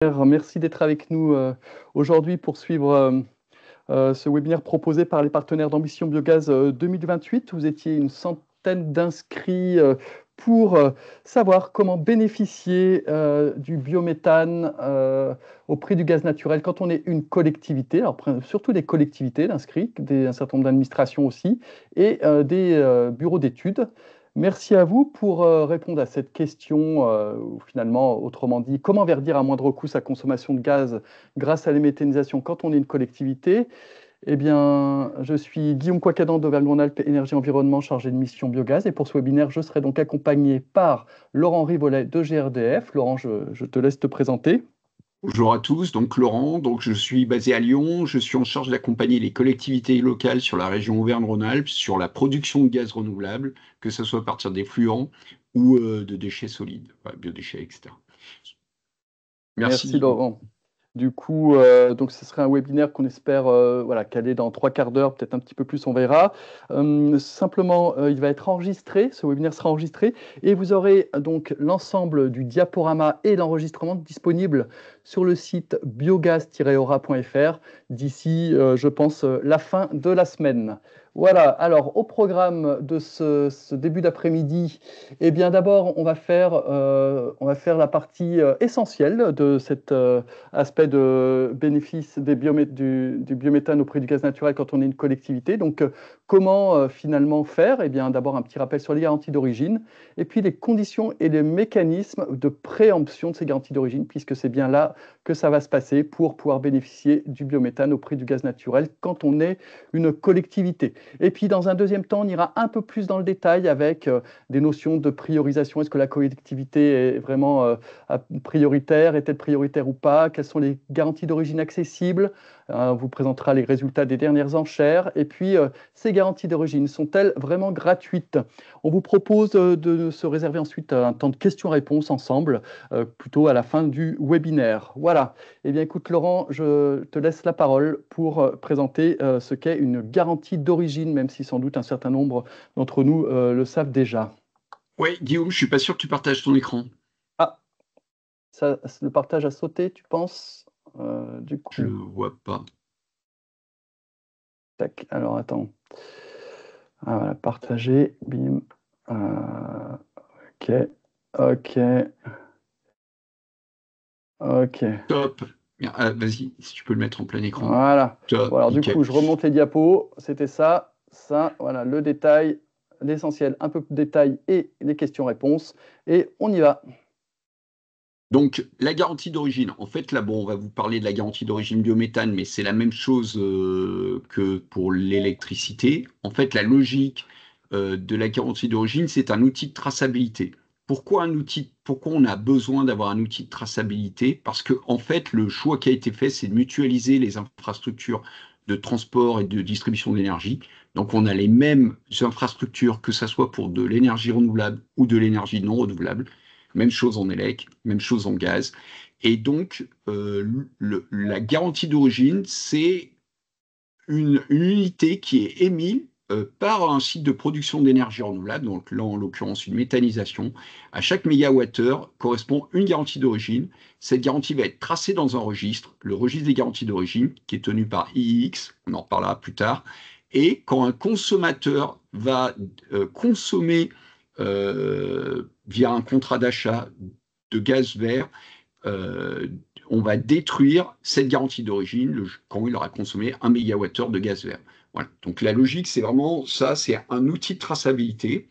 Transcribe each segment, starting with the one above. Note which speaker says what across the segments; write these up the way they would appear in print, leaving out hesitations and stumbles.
Speaker 1: Merci d'être avec nous aujourd'hui pour suivre ce webinaire proposé par les partenaires d'Ambition Biogaz 2028. Vous étiez une centaine d'inscrits pour savoir comment bénéficier du biométhane au prix du gaz naturel quand on est une collectivité, alors surtout des collectivités d'inscrits, un certain nombre d'administrations aussi, et des bureaux d'études. Merci à vous pour répondre à cette question, ou finalement, autrement dit, comment verdir à moindre coût sa consommation de gaz grâce à l'éméthanisation quand on est une collectivité. Eh bien, je suis Guillaume Coicadant d'Auvergne-Rhône-Alpes Énergie Environnement chargé de mission biogaz. Et pour ce webinaire, je serai donc accompagné par Laurent Rivolet de GRDF. Laurent, je te laisse te présenter.
Speaker 2: Bonjour à tous, donc Laurent, je suis basé à Lyon, je suis en charge d'accompagner les collectivités locales sur la région Auvergne-Rhône-Alpes sur la production de gaz renouvelable, que ce soit à partir d'effluents ou de déchets solides, biodéchets, etc. Merci
Speaker 1: Merci
Speaker 2: Guillaume.
Speaker 1: Laurent. Du coup, donc ce serait un webinaire qu'on espère voilà, caler dans 3/4 d'heure, peut-être un petit peu plus, on verra. Simplement, il va être enregistré, ce webinaire sera enregistré, et vous aurez donc l'ensemble du diaporama et l'enregistrement disponible sur le site biogaz-aura.fr d'ici, je pense, la fin de la semaine. Voilà, alors au programme de ce début d'après-midi, eh bien d'abord on va faire la partie essentielle de cet aspect de bénéfice du biométhane au prix du gaz naturel quand on est une collectivité. Donc comment finalement faire? Eh bien d'abord un petit rappel sur les garanties d'origine, et puis les conditions et les mécanismes de préemption de ces garanties d'origine, puisque c'est bien là que ça va se passer pour pouvoir bénéficier du biométhane au prix du gaz naturel quand on est une collectivité. Et puis, dans un deuxième temps, on ira un peu plus dans le détail avec des notions de priorisation. Est-ce que la collectivité est vraiment prioritaire? Est-elle prioritaire ou pas? Quelles sont les garanties d'origine accessibles? On vous présentera les résultats des dernières enchères. Et puis, ces garanties d'origine sont-elles vraiment gratuites? On vous propose de se réserver ensuite un temps de questions-réponses ensemble, plutôt à la fin du webinaire. Voilà. Eh bien, écoute, Laurent, je te laisse la parole pour présenter ce qu'est une garantie d'origine, même si sans doute un certain nombre d'entre nous le savent déjà.
Speaker 2: Oui, Guillaume, je suis pas sûr que tu partages ton écran.
Speaker 1: Ah, le partage a sauté, tu penses? Du
Speaker 2: Je le
Speaker 1: coup,
Speaker 2: vois pas.
Speaker 1: tac, alors attends. Ah, voilà, partager, bim. Ok, ok, ok.
Speaker 2: Top. Bien, vas-y, si tu peux le mettre en plein écran.
Speaker 1: Voilà. Bon,
Speaker 2: Top,
Speaker 1: alors du
Speaker 2: nickel.
Speaker 1: coup, je remonte les diapos. C'était ça, voilà, le détail, l'essentiel, un peu de détail et les questions-réponses. Et on y va.
Speaker 2: Donc, la garantie d'origine. En fait, là, bon, on va vous parler de la garantie d'origine biométhane, mais c'est la même chose que pour l'électricité. En fait, la logique de la garantie d'origine, c'est un outil de traçabilité. Pourquoi on a besoin d'avoir un outil de traçabilité? Parce que, en fait, le choix qui a été fait, c'est de mutualiser les infrastructures de transport et de distribution d'énergie. Donc, on a les mêmes infrastructures, que ce soit pour de l'énergie renouvelable ou de l'énergie non renouvelable. Même chose en élec, même chose en gaz. Et donc, la garantie d'origine, c'est une unité qui est émise par un site de production d'énergie renouvelable, donc là en l'occurrence une méthanisation. À chaque mégawattheure correspond une garantie d'origine. Cette garantie va être tracée dans un registre, le registre des garanties d'origine, qui est tenu par IIX, on en reparlera plus tard. Et quand un consommateur va consommer via un contrat d'achat de gaz vert, euh, on va détruire cette garantie d'origine quand il aura consommé 1 mégawattheure de gaz vert. Voilà. Donc la logique, c'est vraiment ça, c'est un outil de traçabilité.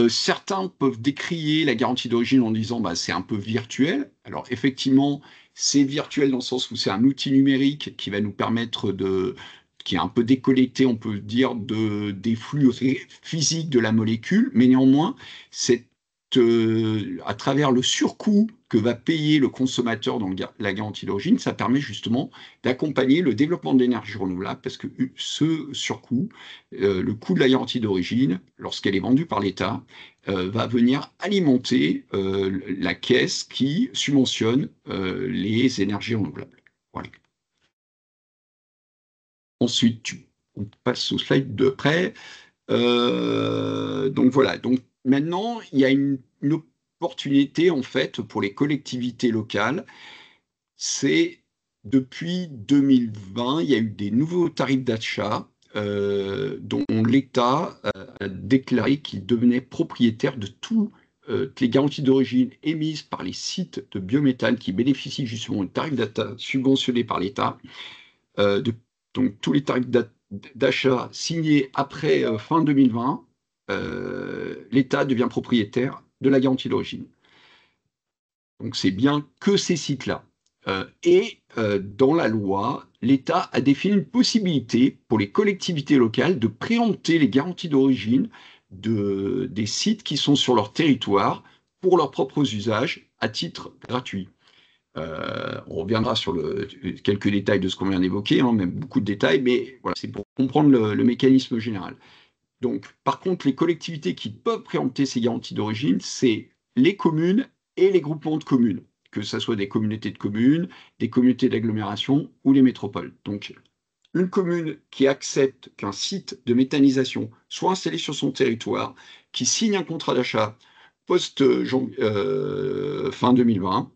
Speaker 2: Certains peuvent décrier la garantie d'origine en disant bah, c'est un peu virtuel. Alors effectivement, c'est virtuel dans le sens où c'est un outil numérique qui va nous permettre qui est un peu déconnecté, on peut dire, des flux physiques de la molécule, mais néanmoins, à travers le surcoût que va payer le consommateur dans la garantie d'origine, ça permet justement d'accompagner le développement de l'énergie renouvelable, parce que ce surcoût, le coût de la garantie d'origine, lorsqu'elle est vendue par l'État, va venir alimenter la caisse qui subventionne les énergies renouvelables. Voilà. Ensuite, on passe au slide de près. Donc voilà. Donc maintenant, il y a une opportunité en fait pour les collectivités locales c'est depuis 2020, il y a eu des nouveaux tarifs d'achat dont l'État a déclaré qu'il devenait propriétaire de toutes les garanties d'origine émises par les sites de biométhane qui bénéficient justement de tarifs d'achat subventionnés par l'État. Euh, de- donc tous les tarifs d'achat signés après fin 2020, l'État devient propriétaire de la garantie d'origine. Donc c'est bien que ces sites-là. Dans la loi, l'État a défini une possibilité pour les collectivités locales de préempter les garanties d'origine des sites qui sont sur leur territoire pour leurs propres usages à titre gratuit. On reviendra sur quelques détails de ce qu'on vient d'évoquer, hein, même beaucoup de détails, mais voilà, c'est pour comprendre le mécanisme général. Donc, par contre, les collectivités qui peuvent préempter ces garanties d'origine, c'est les communes et les groupements de communes, que ce soit des communautés de communes, des communautés d'agglomération ou les métropoles. Donc, une commune qui accepte qu'un site de méthanisation soit installé sur son territoire, qui signe un contrat d'achat post-fin 2020,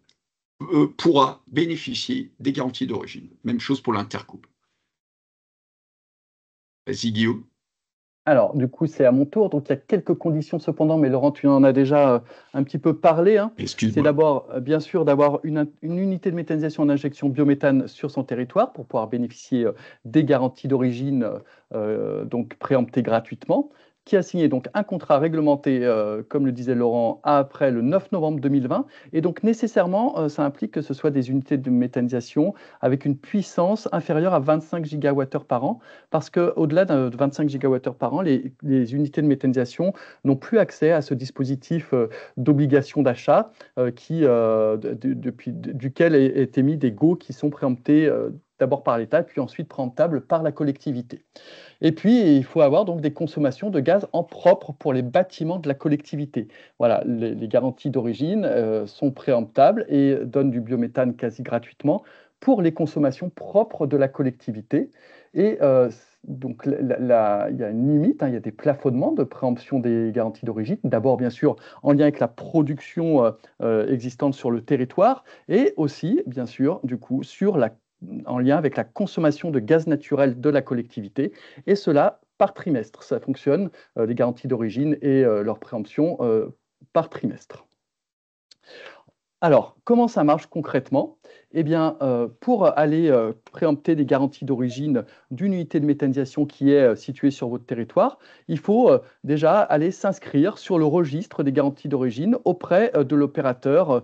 Speaker 2: pourra bénéficier des garanties d'origine. Même chose pour l'intercoupe. Vas-y, Guillaume.
Speaker 1: Alors, du coup, c'est à mon tour. Donc, il y a quelques conditions cependant, mais Laurent, tu en as déjà un petit peu parlé, hein. C'est
Speaker 2: Excuse-moi.
Speaker 1: d'abord, bien sûr, d'avoir une unité de méthanisation en injection biométhane sur son territoire pour pouvoir bénéficier des garanties d'origine donc préemptées gratuitement, qui a signé donc un contrat réglementé, comme le disait Laurent, après le 9 novembre 2020. Et donc, nécessairement, ça implique que ce soit des unités de méthanisation avec une puissance inférieure à 25 gigawattheures par an, parce qu'au-delà de 25 gigawattheures par an, les unités de méthanisation n'ont plus accès à ce dispositif d'obligation d'achat duquel est émis des GO qui sont préemptés d'abord par l'État, puis ensuite préemptables par la collectivité. Et puis, il faut avoir donc des consommations de gaz en propre pour les bâtiments de la collectivité. Voilà, les garanties d'origine sont préemptables et donnent du biométhane quasi gratuitement pour les consommations propres de la collectivité. Et donc, il y a une limite, hein, il y a des plafonnements de préemption des garanties d'origine. D'abord, bien sûr, en lien avec la production existante sur le territoire et aussi, bien sûr, du coup, en lien avec la consommation de gaz naturel de la collectivité, et cela par trimestre. Ça fonctionne, les garanties d'origine et leur préemption par trimestre. Alors, comment ça marche concrètement? Eh bien, pour aller préempter des garanties d'origine d'une unité de méthanisation qui est située sur votre territoire, il faut déjà aller s'inscrire sur le registre des garanties d'origine auprès de l'opérateur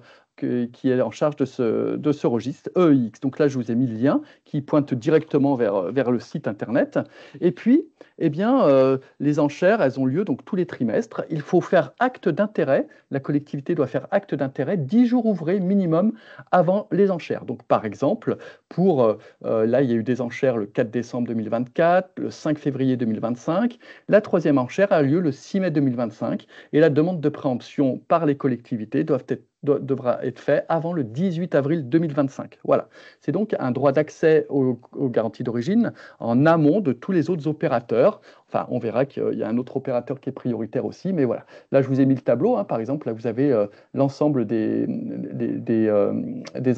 Speaker 1: qui est en charge de ce registre, EEX. Donc là, je vous ai mis le lien qui pointe directement vers le site internet. Et puis, eh bien, les enchères, elles ont lieu donc tous les trimestres. Il faut faire acte d'intérêt. La collectivité doit faire acte d'intérêt 10 jours ouvrés minimum avant les enchères. Donc, par exemple, là, il y a eu des enchères le 4 décembre 2024, le 5 février 2025. La troisième enchère a lieu le 6 mai 2025 et la demande de préemption par les collectivités devra être faite avant le 18 avril 2025. Voilà. C'est donc un droit d'accès aux garanties d'origine en amont de tous les autres opérateurs. Enfin, on verra qu'il y a un autre opérateur qui est prioritaire aussi, mais voilà. Là, je vous ai mis le tableau, hein. Par exemple, là, vous avez l'ensemble des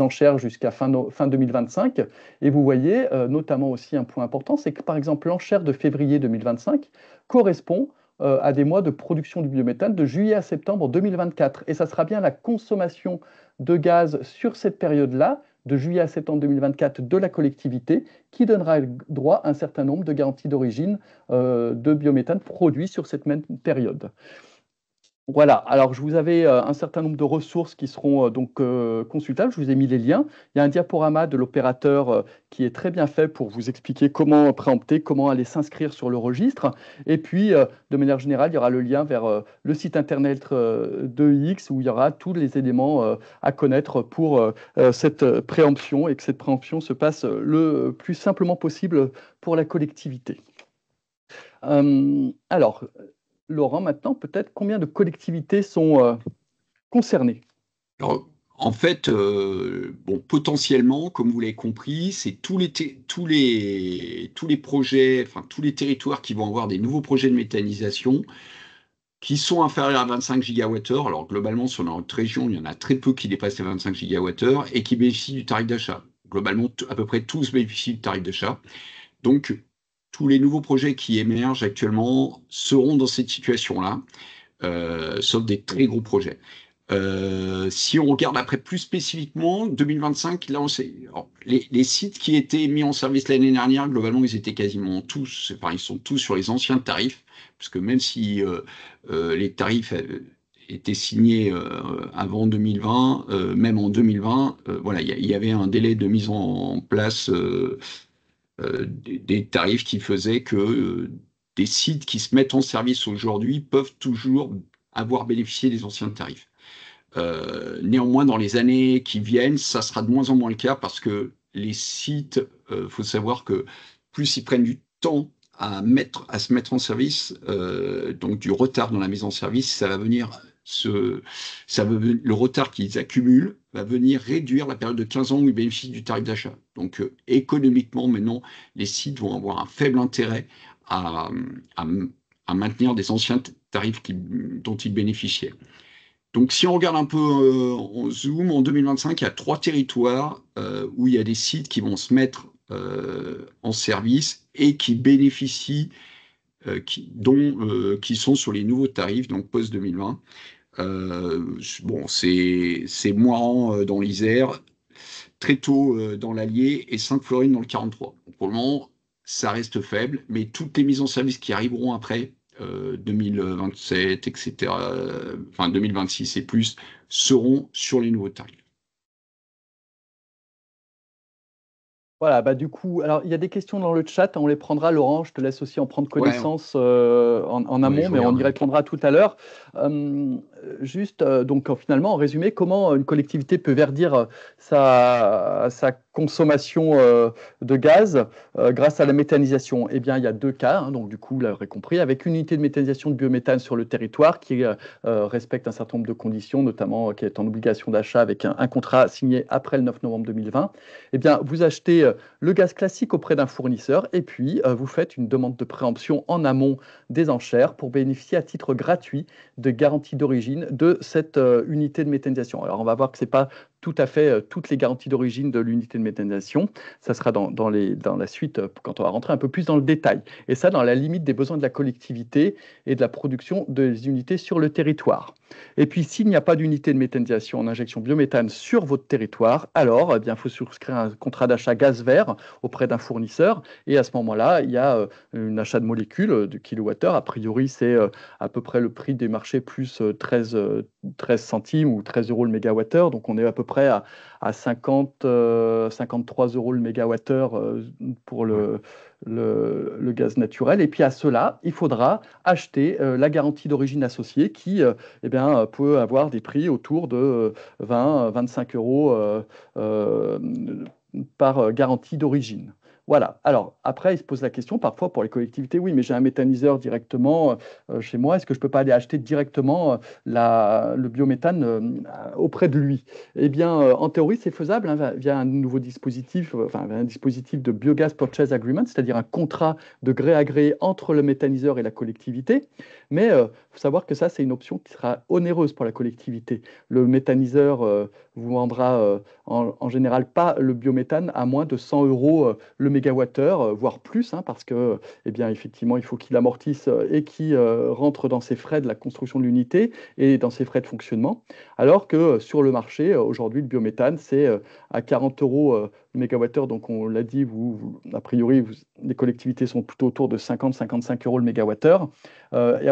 Speaker 1: enchères jusqu'à fin 2025. Et vous voyez notamment aussi un point important, c'est que par exemple, l'enchère de février 2025 correspond à des mois de production du biométhane de juillet à septembre 2024. Et ça sera bien la consommation de gaz sur cette période-là, de juillet à septembre 2024, de la collectivité, qui donnera droit à un certain nombre de garanties d'origine de biométhane produits sur cette même période. Voilà, alors je vous avais un certain nombre de ressources qui seront donc consultables, je vous ai mis les liens. Il y a un diaporama de l'opérateur qui est très bien fait pour vous expliquer comment préempter, comment aller s'inscrire sur le registre. Et puis, de manière générale, il y aura le lien vers le site internet de X où il y aura tous les éléments à connaître pour cette préemption et que cette préemption se passe le plus simplement possible pour la collectivité. Alors, Laurent, maintenant, peut-être combien de collectivités sont concernées?
Speaker 2: Alors, en fait, bon, potentiellement, comme vous l'avez compris, c'est tous les projets, enfin tous les territoires qui vont avoir des nouveaux projets de méthanisation qui sont inférieurs à 25 gigawattheures. Alors globalement, sur notre région, il y en a très peu qui dépassent les 25 gigawattheures et qui bénéficient du tarif d'achat. Globalement, à peu près tous bénéficient du tarif d'achat. Donc, tous les nouveaux projets qui émergent actuellement seront dans cette situation-là, sauf des très gros projets. Si on regarde après plus spécifiquement, 2025, là, les sites qui étaient mis en service l'année dernière, globalement, ils étaient quasiment tous, enfin, ils sont tous sur les anciens tarifs, puisque même si les tarifs étaient signés avant 2020, même en 2020, voilà, il y avait un délai de mise en place des tarifs qui faisaient que des sites qui se mettent en service aujourd'hui peuvent toujours avoir bénéficié des anciens tarifs. Néanmoins, dans les années qui viennent, ça sera de moins en moins le cas parce que les sites, faut savoir que plus ils prennent du temps à se mettre en service, donc du retard dans la mise en service, ça va venir le retard qu'ils accumulent va venir réduire la période de 15 ans où ils bénéficient du tarif d'achat. Donc économiquement, maintenant, les sites vont avoir un faible intérêt à, à- à maintenir des anciens tarifs dont ils bénéficiaient. Donc, si on regarde un peu en zoom, en 2025, il y a 3 territoires où il y a des sites qui vont se mettre en service et qui bénéficient, qui sont sur les nouveaux tarifs, donc post-2020. Bon, c'est Moiran dans l'Isère, Tréteaux dans l'Allier et Sainte-Florine dans le 43. Pour le moment, ça reste faible, mais toutes les mises en service qui arriveront après, 2027, etc., enfin 2026 et plus, seront sur les nouveaux tarifs.
Speaker 1: Voilà, bah du coup, alors il y a des questions dans le chat, on les prendra, Laurent, je te laisse aussi en prendre
Speaker 2: Ouais,
Speaker 1: connaissance en
Speaker 2: ouais,
Speaker 1: amont,
Speaker 2: je
Speaker 1: mais on y
Speaker 2: regarderai.
Speaker 1: répondra tout à l'heure. Juste, donc finalement, en résumé, comment une collectivité peut verdir sa consommation de gaz grâce à la méthanisation? Eh bien, il y a deux cas, hein, donc du coup, vous l'aurez compris, avec une unité de méthanisation de biométhane sur le territoire qui respecte un certain nombre de conditions, notamment qui est en obligation d'achat avec un contrat signé après le 9 novembre 2020. Eh bien, vous achetez le gaz classique auprès d'un fournisseur et puis vous faites une demande de préemption en amont des enchères pour bénéficier à titre gratuit de garantie d'origine de cette unité de méthanisation. Alors, on va voir que ce n'est pas tout à fait toutes les garanties d'origine de l'unité de méthanisation. Ça sera dans la suite quand on va rentrer un peu plus dans le détail. Et ça, dans la limite des besoins de la collectivité et de la production des unités sur le territoire. Et puis, s'il n'y a pas d'unité de méthanisation en injection biométhane sur votre territoire, alors eh bien, il faut souscrire un contrat d'achat gaz vert auprès d'un fournisseur. Et à ce moment-là, il y a un achat de molécules de kilowattheure. A priori, c'est à peu près le prix des marchés plus 13 centimes ou 13 euros le mégawattheure. Donc, on est à peu près à 53 euros le mégawattheure pour
Speaker 2: Ouais.
Speaker 1: le gaz naturel. Et puis à cela, il faudra acheter la garantie d'origine associée qui eh bien, peut avoir des prix autour de 20-25 euros euh, par garantie d'origine. Voilà. Alors, après, il se pose la question, parfois, pour les collectivités, oui, mais j'ai un méthaniseur directement chez moi, est-ce que je ne peux pas aller acheter directement le biométhane auprès de lui? Eh bien, en théorie, c'est faisable hein, via un nouveau dispositif, enfin, un dispositif de Biogas Purchase Agreement, c'est-à-dire un contrat de gré à gré entre le méthaniseur et la collectivité. Mais il faut savoir que ça, c'est une option qui sera onéreuse pour la collectivité. Le méthaniseur vous vendra en général pas le biométhane à moins de 100 euros le mégawattheure, voire plus, hein, parce que, eh bien, effectivement, il faut qu'il amortisse et qu'il rentre dans ses frais de la construction de l'unité et dans ses frais de fonctionnement. Alors que sur le marché, aujourd'hui, le biométhane, c'est à 40 euros le mégawattheure. Donc, on l'a dit, a priori, les collectivités sont plutôt autour de 50-55 euros le mégawattheure, et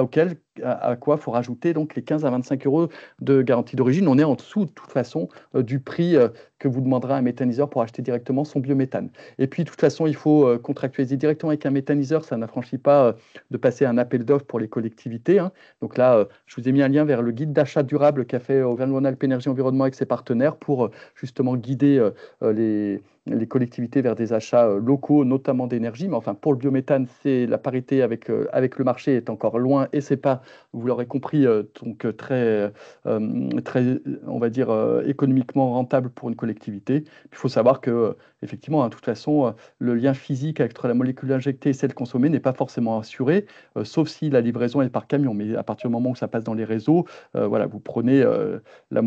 Speaker 1: à quoi il faut rajouter donc les 15 à 25 euros de garantie d'origine. On est en dessous, de toute façon, du prix que vous demanderez à un méthaniseur pour acheter directement son biométhane. Et puis, de toute façon, il faut contractualiser directement avec un méthaniseur. Ça n'affranchit pas de passer un appel d'offres pour les collectivités, hein. Donc là, je vous ai mis un lien vers le guide d'achat durable qu'a fait Auvergne-Rhône-Alpes Énergie Environnement avec ses partenaires pour justement guider les les collectivités vers des achats locaux, notamment d'énergie. Mais enfin, pour le biométhane, la parité avec le marché est encore loin et c'est pas, vous l'aurez compris, donc très, on va dire, économiquement rentable pour une collectivité. Il faut savoir que, effectivement, de toute façon, le lien physique entre la molécule injectée et celle consommée n'est pas forcément assuré, sauf si la livraison est par camion. Mais à partir du moment où ça passe dans les réseaux, voilà, vous prenez ça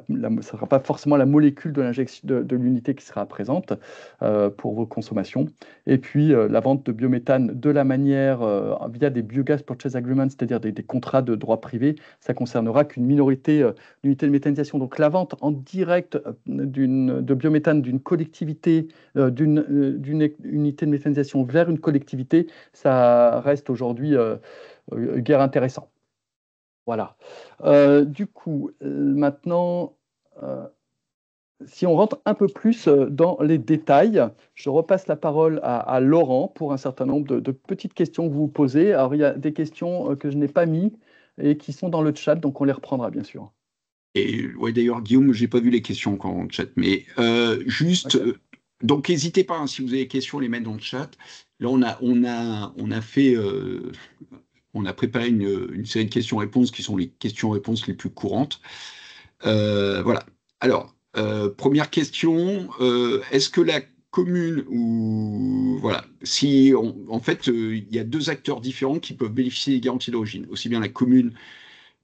Speaker 1: ne sera pas forcément la molécule de l'injection de l'unité qui sera présente pour vos consommations. Et puis la vente de biométhane de la manière via des biogas purchase agreements, c'est-à-dire des contrats de droit privé, ça concernera qu'une minorité d'unités de méthanisation. Donc la vente en direct de biométhane d'une collectivité, d'une unité de méthanisation vers une collectivité, ça reste aujourd'hui guère intéressant. Voilà. Du coup, maintenant, euh, si on rentre un peu plus dans les détails, je repasse la parole à Laurent pour un certain nombre de petites questions que vous vous posez. Alors, il y a des questions que je n'ai pas mis et qui sont dans le chat, donc on les reprendra, bien sûr.
Speaker 2: Et ouais, d'ailleurs, Guillaume, j'ai pas vu les questions encore en chat, mais juste,
Speaker 1: Ok.
Speaker 2: donc n'hésitez pas, hein, si vous avez des questions, les mettre dans le chat. Là, on a préparé une série de questions-réponses qui sont les questions-réponses les plus courantes. Voilà. Alors, première question, est-ce que la commune ou voilà, si en fait il y a deux acteurs différents qui peuvent bénéficier des garanties d'origine, aussi bien la commune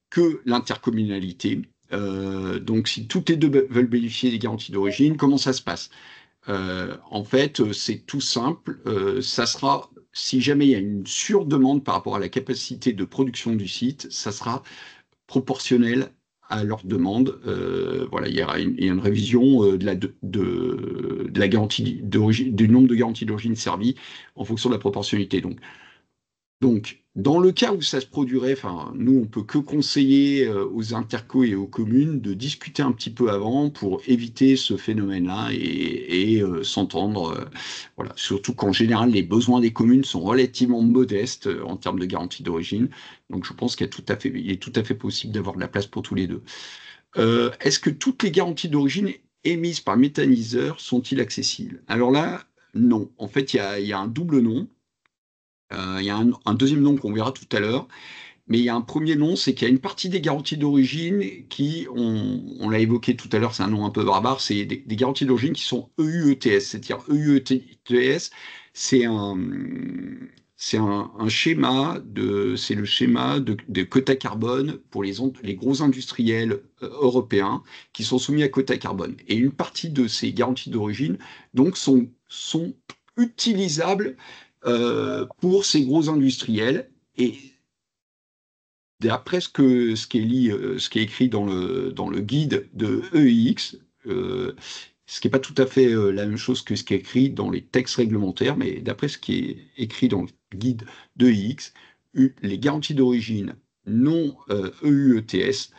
Speaker 2: que l'intercommunalité. Donc, si toutes les deux veulent bénéficier des garanties d'origine, comment ça se passe? En fait, c'est tout simple. Ça sera, si jamais il y a une surdemande par rapport à la capacité de production du site, ça sera proportionnel à leur demande. Voilà, il y a une révision de la garantie d'origine, du nombre de garanties d'origine servies en fonction de la proportionnalité. Donc, dans le cas où ça se produirait, enfin, nous, on peut que conseiller aux intercos et aux communes de discuter un petit peu avant pour éviter ce phénomène-là et s'entendre. Voilà. Surtout qu'en général, les besoins des communes sont relativement modestes en termes de garantie d'origine. Donc, je pense il est tout à fait possible d'avoir de la place pour tous les deux. Est-ce que toutes les garanties d'origine émises par méthaniseur sont-ils accessibles? Alors là, non. En fait, il y a un double nom. Il y a un deuxième nom qu'on verra tout à l'heure, mais il y a un premier nom, c'est qu'il y a une partie des garanties d'origine qui, on l'a évoqué tout à l'heure, c'est un nom un peu barbare, c'est des garanties d'origine qui sont EUETS, c'est-à-dire EUETS, c'est un, un schéma c'est le schéma de quota carbone pour les gros industriels européens qui sont soumis à quota carbone. Et une partie de ces garanties d'origine, donc, sont utilisables pour ces gros industriels. Et d'après ce qui est écrit dans le guide de EIX, ce qui n'est pas tout à fait la même chose que ce qui est écrit dans les textes réglementaires, mais d'après ce qui est écrit dans le guide de EIX, les garanties d'origine non EUETS,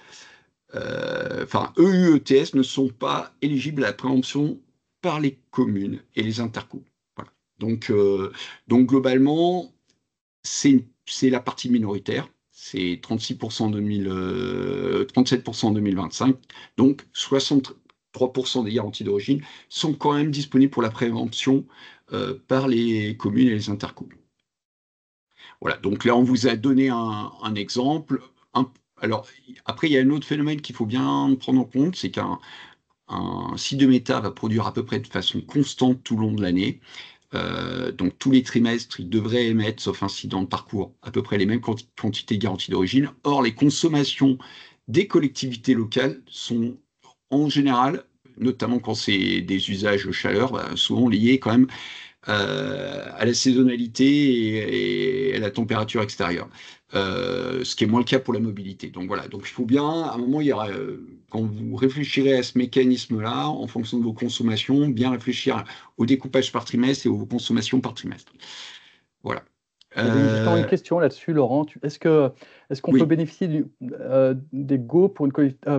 Speaker 2: enfin EUETS ne sont pas éligibles à la préemption par les communes et les intercos. Voilà. Donc globalement, c'est la partie minoritaire, c'est 36% en 37% en 2025, donc 63% des garanties d'origine sont quand même disponibles pour la prévention par les communes et les intercommunes. Voilà, donc là on vous a donné un exemple. Alors après il y a un autre phénomène qu'il faut bien prendre en compte, c'est qu'un site de méta va produire à peu près de façon constante tout le long de l'année. Donc tous les trimestres, ils devraient émettre, sauf incident de parcours, à peu près les mêmes quantités de garanties d'origine. Or, les consommations des collectivités locales sont en général, notamment quand c'est des usages chaleur, souvent liés quand même à la saisonnalité et à la température extérieure. Ce qui est moins le cas pour la mobilité. Donc voilà, donc il faut bien, à un moment, quand vous réfléchirez à ce mécanisme-là, en fonction de vos consommations, bien réfléchir au découpage par trimestre et aux consommations par trimestre. Voilà.
Speaker 1: J'avais justement une
Speaker 2: Euh,
Speaker 1: question là-dessus, Laurent. Est-ce qu'on peut
Speaker 2: oui,
Speaker 1: bénéficier des GO pour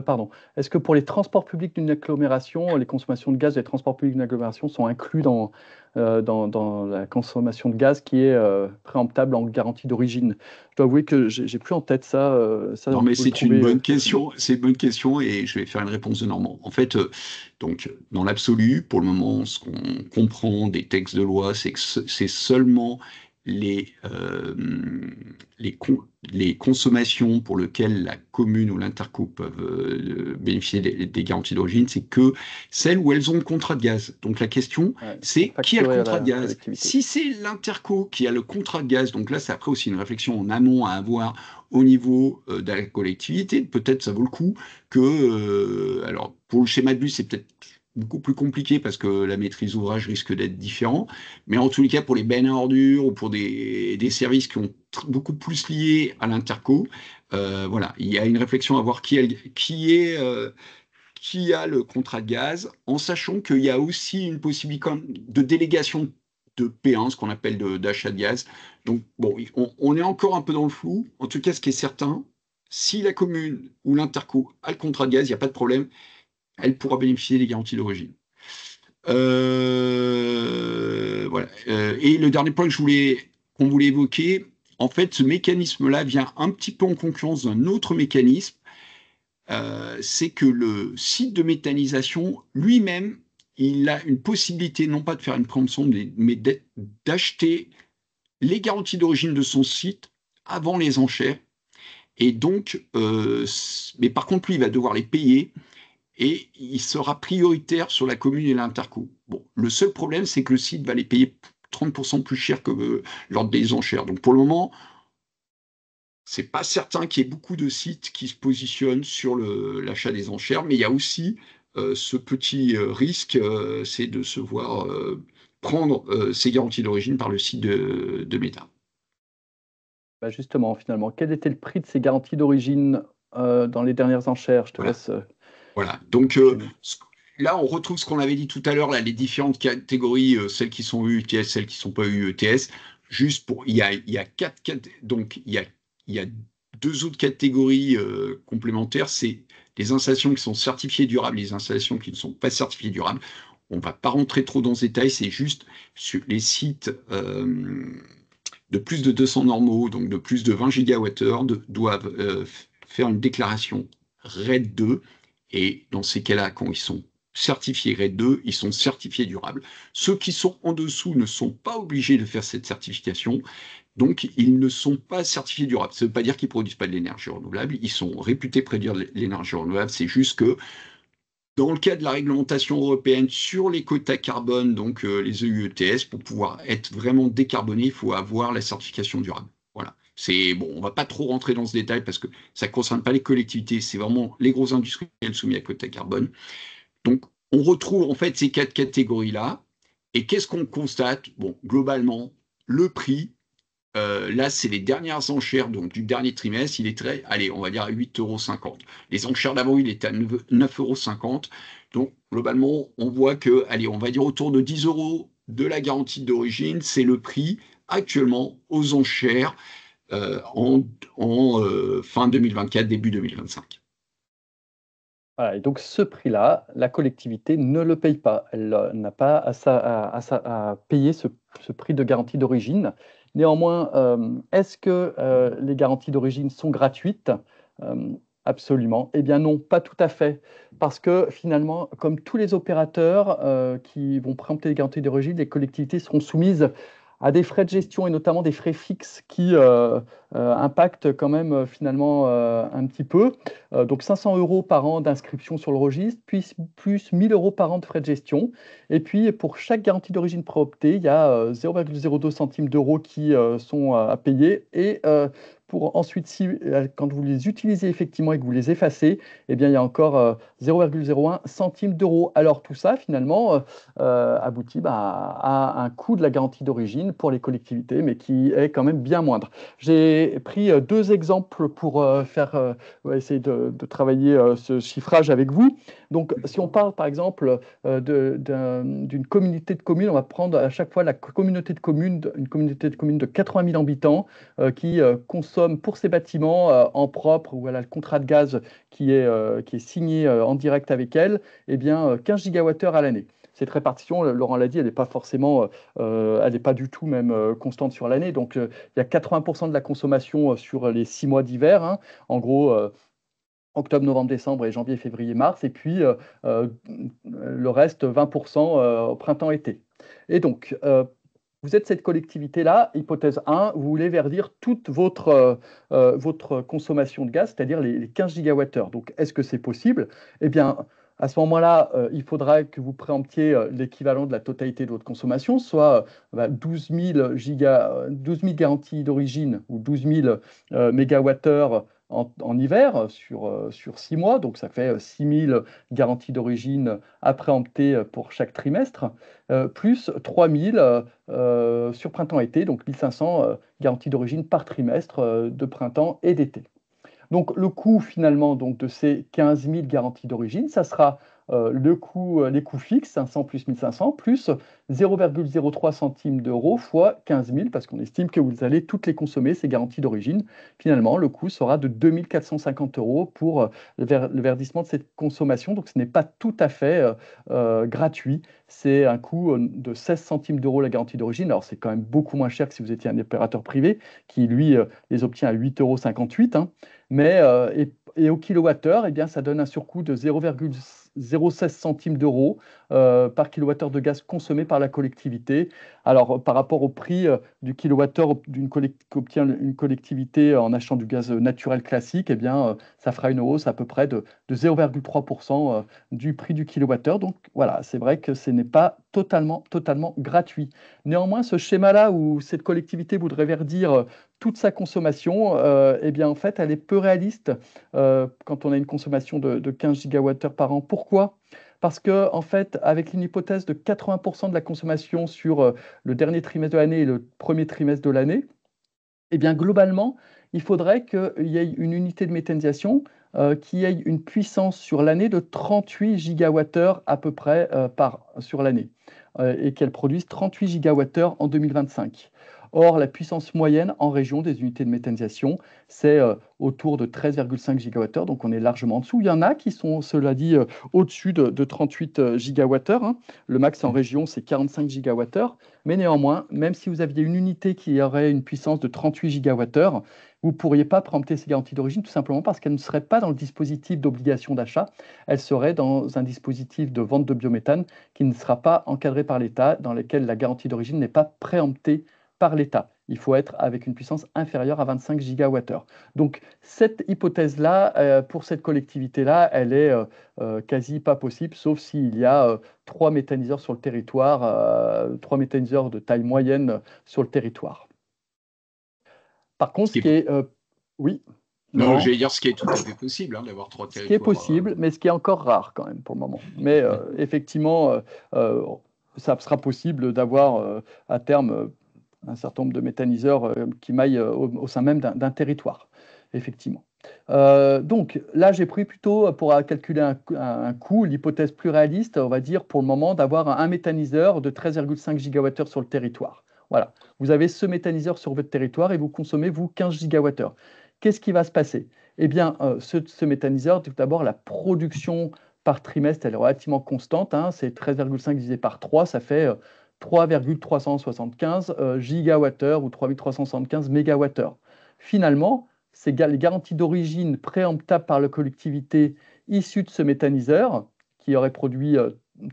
Speaker 1: pardon. Est-ce que pour les transports publics d'une agglomération, les consommations de gaz des transports publics d'une agglomération sont inclus dans la consommation de gaz qui est préemptable en garantie d'origine? Je dois avouer que j'ai plus en tête ça. Ça,
Speaker 2: non,
Speaker 1: on
Speaker 2: mais
Speaker 1: peut le
Speaker 2: c'est une
Speaker 1: trouver
Speaker 2: bonne
Speaker 1: facilement.
Speaker 2: question. C'est une bonne question et je vais faire une réponse de Normand. En fait, donc, dans l'absolu, pour le moment, ce qu'on comprend des textes de loi, c'est que c'est seulement les, euh, les consommations pour lesquelles la commune ou l'interco peuvent bénéficier des garanties d'origine, c'est que celles où elles ont le contrat de gaz. Donc la question,
Speaker 1: Ouais, sont
Speaker 2: c'est qui a le
Speaker 1: facturés à
Speaker 2: contrat de
Speaker 1: la
Speaker 2: gaz?
Speaker 1: collectivité.
Speaker 2: Si c'est l'interco qui a le contrat de gaz, donc là, c'est après aussi une réflexion en amont à avoir au niveau de la collectivité. Peut-être ça vaut le coup que, alors pour le schéma de bus, c'est peut-être beaucoup plus compliqué parce que la maîtrise d'ouvrage risque d'être différent. Mais en tous les cas, pour les bennes à ordures ou pour des services qui ont beaucoup plus liés à l'interco, voilà, il y a une réflexion à voir qui a le contrat de gaz, en sachant qu'il y a aussi une possibilité comme de délégation de P1, ce qu'on appelle d'achat de gaz. Donc, bon, on est encore un peu dans le flou. En tout cas, ce qui est certain, si la commune ou l'interco a le contrat de gaz, il n'y a pas de problème, elle pourra bénéficier des garanties d'origine. Voilà. Et le dernier point qu'on voulait évoquer, en fait, ce mécanisme-là vient un petit peu en concurrence d'un autre mécanisme, c'est que le site de méthanisation lui-même, il a une possibilité non pas de faire une préemption, mais d'acheter les garanties d'origine de son site avant les enchères. Et donc, mais par contre, lui, il va devoir les payer et il sera prioritaire sur la commune et l'interco. Bon, le seul problème, c'est que le site va les payer 30% plus cher que lors des enchères. Donc pour le moment, c'est pas certain qu'il y ait beaucoup de sites qui se positionnent sur l'achat des enchères, mais il y a aussi ce petit risque, c'est de se voir prendre ces garanties d'origine par le site de Meta.
Speaker 1: Bah, justement, finalement, quel était le prix de ces garanties d'origine dans les dernières enchères? Je te
Speaker 2: Voilà.
Speaker 1: laisse
Speaker 2: Voilà. Donc
Speaker 1: enchaîner.
Speaker 2: là, on retrouve ce qu'on avait dit tout à l'heure, là, les différentes catégories, celles qui sont UETS, celles qui ne sont pas UETS. Juste pour, il y a donc il y a deux autres catégories complémentaires. C'est les installations qui sont certifiées durables, les installations qui ne sont pas certifiées durables. On ne va pas rentrer trop dans ce détail. C'est juste sur les sites de plus de 200 normaux, donc de plus de 20 gigawattheures, doivent faire une déclaration RED 2. Et dans ces cas-là, quand ils sont certifiés RED 2, ils sont certifiés durables. Ceux qui sont en dessous ne sont pas obligés de faire cette certification, donc ils ne sont pas certifiés durables. Ça ne veut pas dire qu'ils ne produisent pas de l'énergie renouvelable, ils sont réputés produire de l'énergie renouvelable, c'est juste que dans le cas de la réglementation européenne sur les quotas carbone, donc les EUETS, pour pouvoir être vraiment décarboné, il faut avoir la certification durable. Voilà. C'est bon, on va pas trop rentrer dans ce détail parce que ça ne concerne pas les collectivités, c'est vraiment les gros industriels soumis à quota carbone. Donc, on retrouve en fait ces quatre catégories-là. Et qu'est-ce qu'on constate? Bon, globalement, le prix, là, c'est les dernières enchères donc, du dernier trimestre. Il est très, allez, on va dire à 8,50 €. Les enchères d'avant, il était à 9,50 €. Donc, globalement, on voit que, allez, on va dire autour de 10 € de la garantie d'origine. C'est le prix actuellement aux enchères en fin 2024, début 2025.
Speaker 1: Voilà, et donc ce prix-là, la collectivité ne le paye pas. Elle n'a pas à payer ce prix de garantie d'origine. Néanmoins, est-ce que les garanties d'origine sont gratuites? Euh, Absolument. Eh bien non, pas tout à fait. Parce que finalement, comme tous les opérateurs qui vont préempter les garanties d'origine, les collectivités seront soumises à des frais de gestion et notamment des frais fixes qui impactent quand même finalement un petit peu. Donc 500 € par an d'inscription sur le registre, puis plus 1000 € par an de frais de gestion. Et puis pour chaque garantie d'origine préoptée, il y a 0,02 centimes d'euros qui sont à payer. Et pour ensuite, si, quand vous les utilisez effectivement et que vous les effacez, eh bien, il y a encore 0,01 centimes d'euros. Alors tout ça, finalement, aboutit à un coût de la garantie d'origine pour les collectivités, mais qui est quand même bien moindre. J'ai pris deux exemples pour essayer de travailler ce chiffrage avec vous. Donc, si on parle par exemple d'une communauté de communes, on va prendre à chaque fois la communauté de communes, une communauté de communes de 80 000 habitants qui consomme pour ses bâtiments en propre, ou elle a le contrat de gaz qui est signé en direct avec elle, eh bien 15 gigawattheures à l'année. Cette répartition, Laurent l'a dit, elle n'est pas forcément, elle n'est pas du tout même constante sur l'année. Donc, il y a 80% de la consommation sur les 6 mois d'hiver, hein. En gros, octobre, novembre, décembre et janvier, février, mars, et puis euh, le reste, 20% au printemps-été. Et donc, vous êtes cette collectivité-là, hypothèse 1, vous voulez verdir toute votre consommation de gaz, c'est-à-dire les 15 gigawattheures. Donc, est-ce que c'est possible? Eh bien, à ce moment-là, il faudra que vous préemptiez l'équivalent de la totalité de votre consommation, soit 12 000 12 000 garanties d'origine ou 12 000 mégawattheures en hiver sur 6 mois. Donc, ça fait 6 000 garanties d'origine à préempter pour chaque trimestre, plus 3 000 sur printemps-été, donc 1 500 garanties d'origine par trimestre de printemps et d'été. Donc le coût finalement donc, de ces 15 000 garanties d'origine, ça sera les coûts fixes, 500 plus 1500, plus 0,03 centimes d'euros fois 15 000, parce qu'on estime que vous allez toutes les consommer, ces garanties d'origine. Finalement, le coût sera de 2 450 euros pour le verdissement de cette consommation. Donc ce n'est pas tout à fait gratuit. C'est un coût de 16 centimes d'euros la garantie d'origine. Alors c'est quand même beaucoup moins cher que si vous étiez un opérateur privé, qui lui les obtient à 8,58 €. Hein. Mais, et au kilowattheure, eh bien, ça donne un surcoût de 0,016 centimes d'euros par kilowattheure de gaz consommé par la collectivité. Alors, par rapport au prix du kilowattheure qu'obtient une collectivité en achetant du gaz naturel classique, eh bien, ça fera une hausse à peu près de 0,3% du prix du kilowattheure. Donc, voilà, c'est vrai que ce n'est pas totalement gratuit. Néanmoins, ce schéma-là où cette collectivité voudrait verdir toute sa consommation, eh bien, en fait, elle est peu réaliste quand on a une consommation de 15 gigawattheures par an. Pourquoi? Parce que, en fait, avec une hypothèse de 80% de la consommation sur le dernier trimestre de l'année et le premier trimestre de l'année, eh bien, globalement, il faudrait qu'il y ait une unité de méthanisation qui ait une puissance sur l'année de 38 gigawattheures à peu près sur l'année et qu'elle produise 38 gigawattheures en 2025. Or, la puissance moyenne en région des unités de méthanisation, c'est autour de 13,5 gigawattheures, donc on est largement en dessous. Il y en a qui sont, cela dit, au-dessus de 38 gigawattheures. Hein. Le max en région, c'est 45 gigawattheures. Mais néanmoins, même si vous aviez une unité qui aurait une puissance de 38 gigawattheures, vous ne pourriez pas préempter ces garanties d'origine tout simplement parce qu'elles ne seraient pas dans le dispositif d'obligation d'achat. Elles seraient dans un dispositif de vente de biométhane qui ne sera pas encadré par l'État, dans lequel la garantie d'origine n'est pas préemptée par l'État. Il faut être avec une puissance inférieure à 25 gigawattheures. Donc cette hypothèse-là, pour cette collectivité-là, elle est quasi pas possible, sauf s'il y a 3 méthaniseurs sur le territoire, 3 méthaniseurs de taille moyenne sur le territoire. Par
Speaker 2: Ce
Speaker 1: contre,
Speaker 2: qui
Speaker 1: ce qui
Speaker 2: est...
Speaker 1: est... oui,
Speaker 2: Non,
Speaker 1: Laurent?
Speaker 2: j'allais dire ce qui est tout à fait possible, hein, d'avoir 3
Speaker 1: Ce qui est
Speaker 2: territoires.
Speaker 1: possible, mais ce qui est encore rare quand même pour le moment. Mais effectivement, euh, ça sera possible d'avoir à terme un certain nombre de méthaniseurs qui maillent au sein même d'un territoire, effectivement. Donc là, j'ai pris plutôt pour calculer un coût, l'hypothèse plus réaliste, on va dire pour le moment, d'avoir un méthaniseur de 13,5 gigawattheures sur le territoire. Voilà, vous avez ce méthaniseur sur votre territoire et vous consommez, vous, 15 gigawattheures. Qu'est-ce qui va se passer? Eh bien, ce méthaniseur, tout d'abord, la production par trimestre, elle est relativement constante. Hein, c'est 13,5 divisé par 3, ça fait 3,375 gigawattheures ou 3 375 mégawattheures. Finalement, les garanties d'origine préemptables par la collectivité issues de ce méthaniseur, qui aurait produit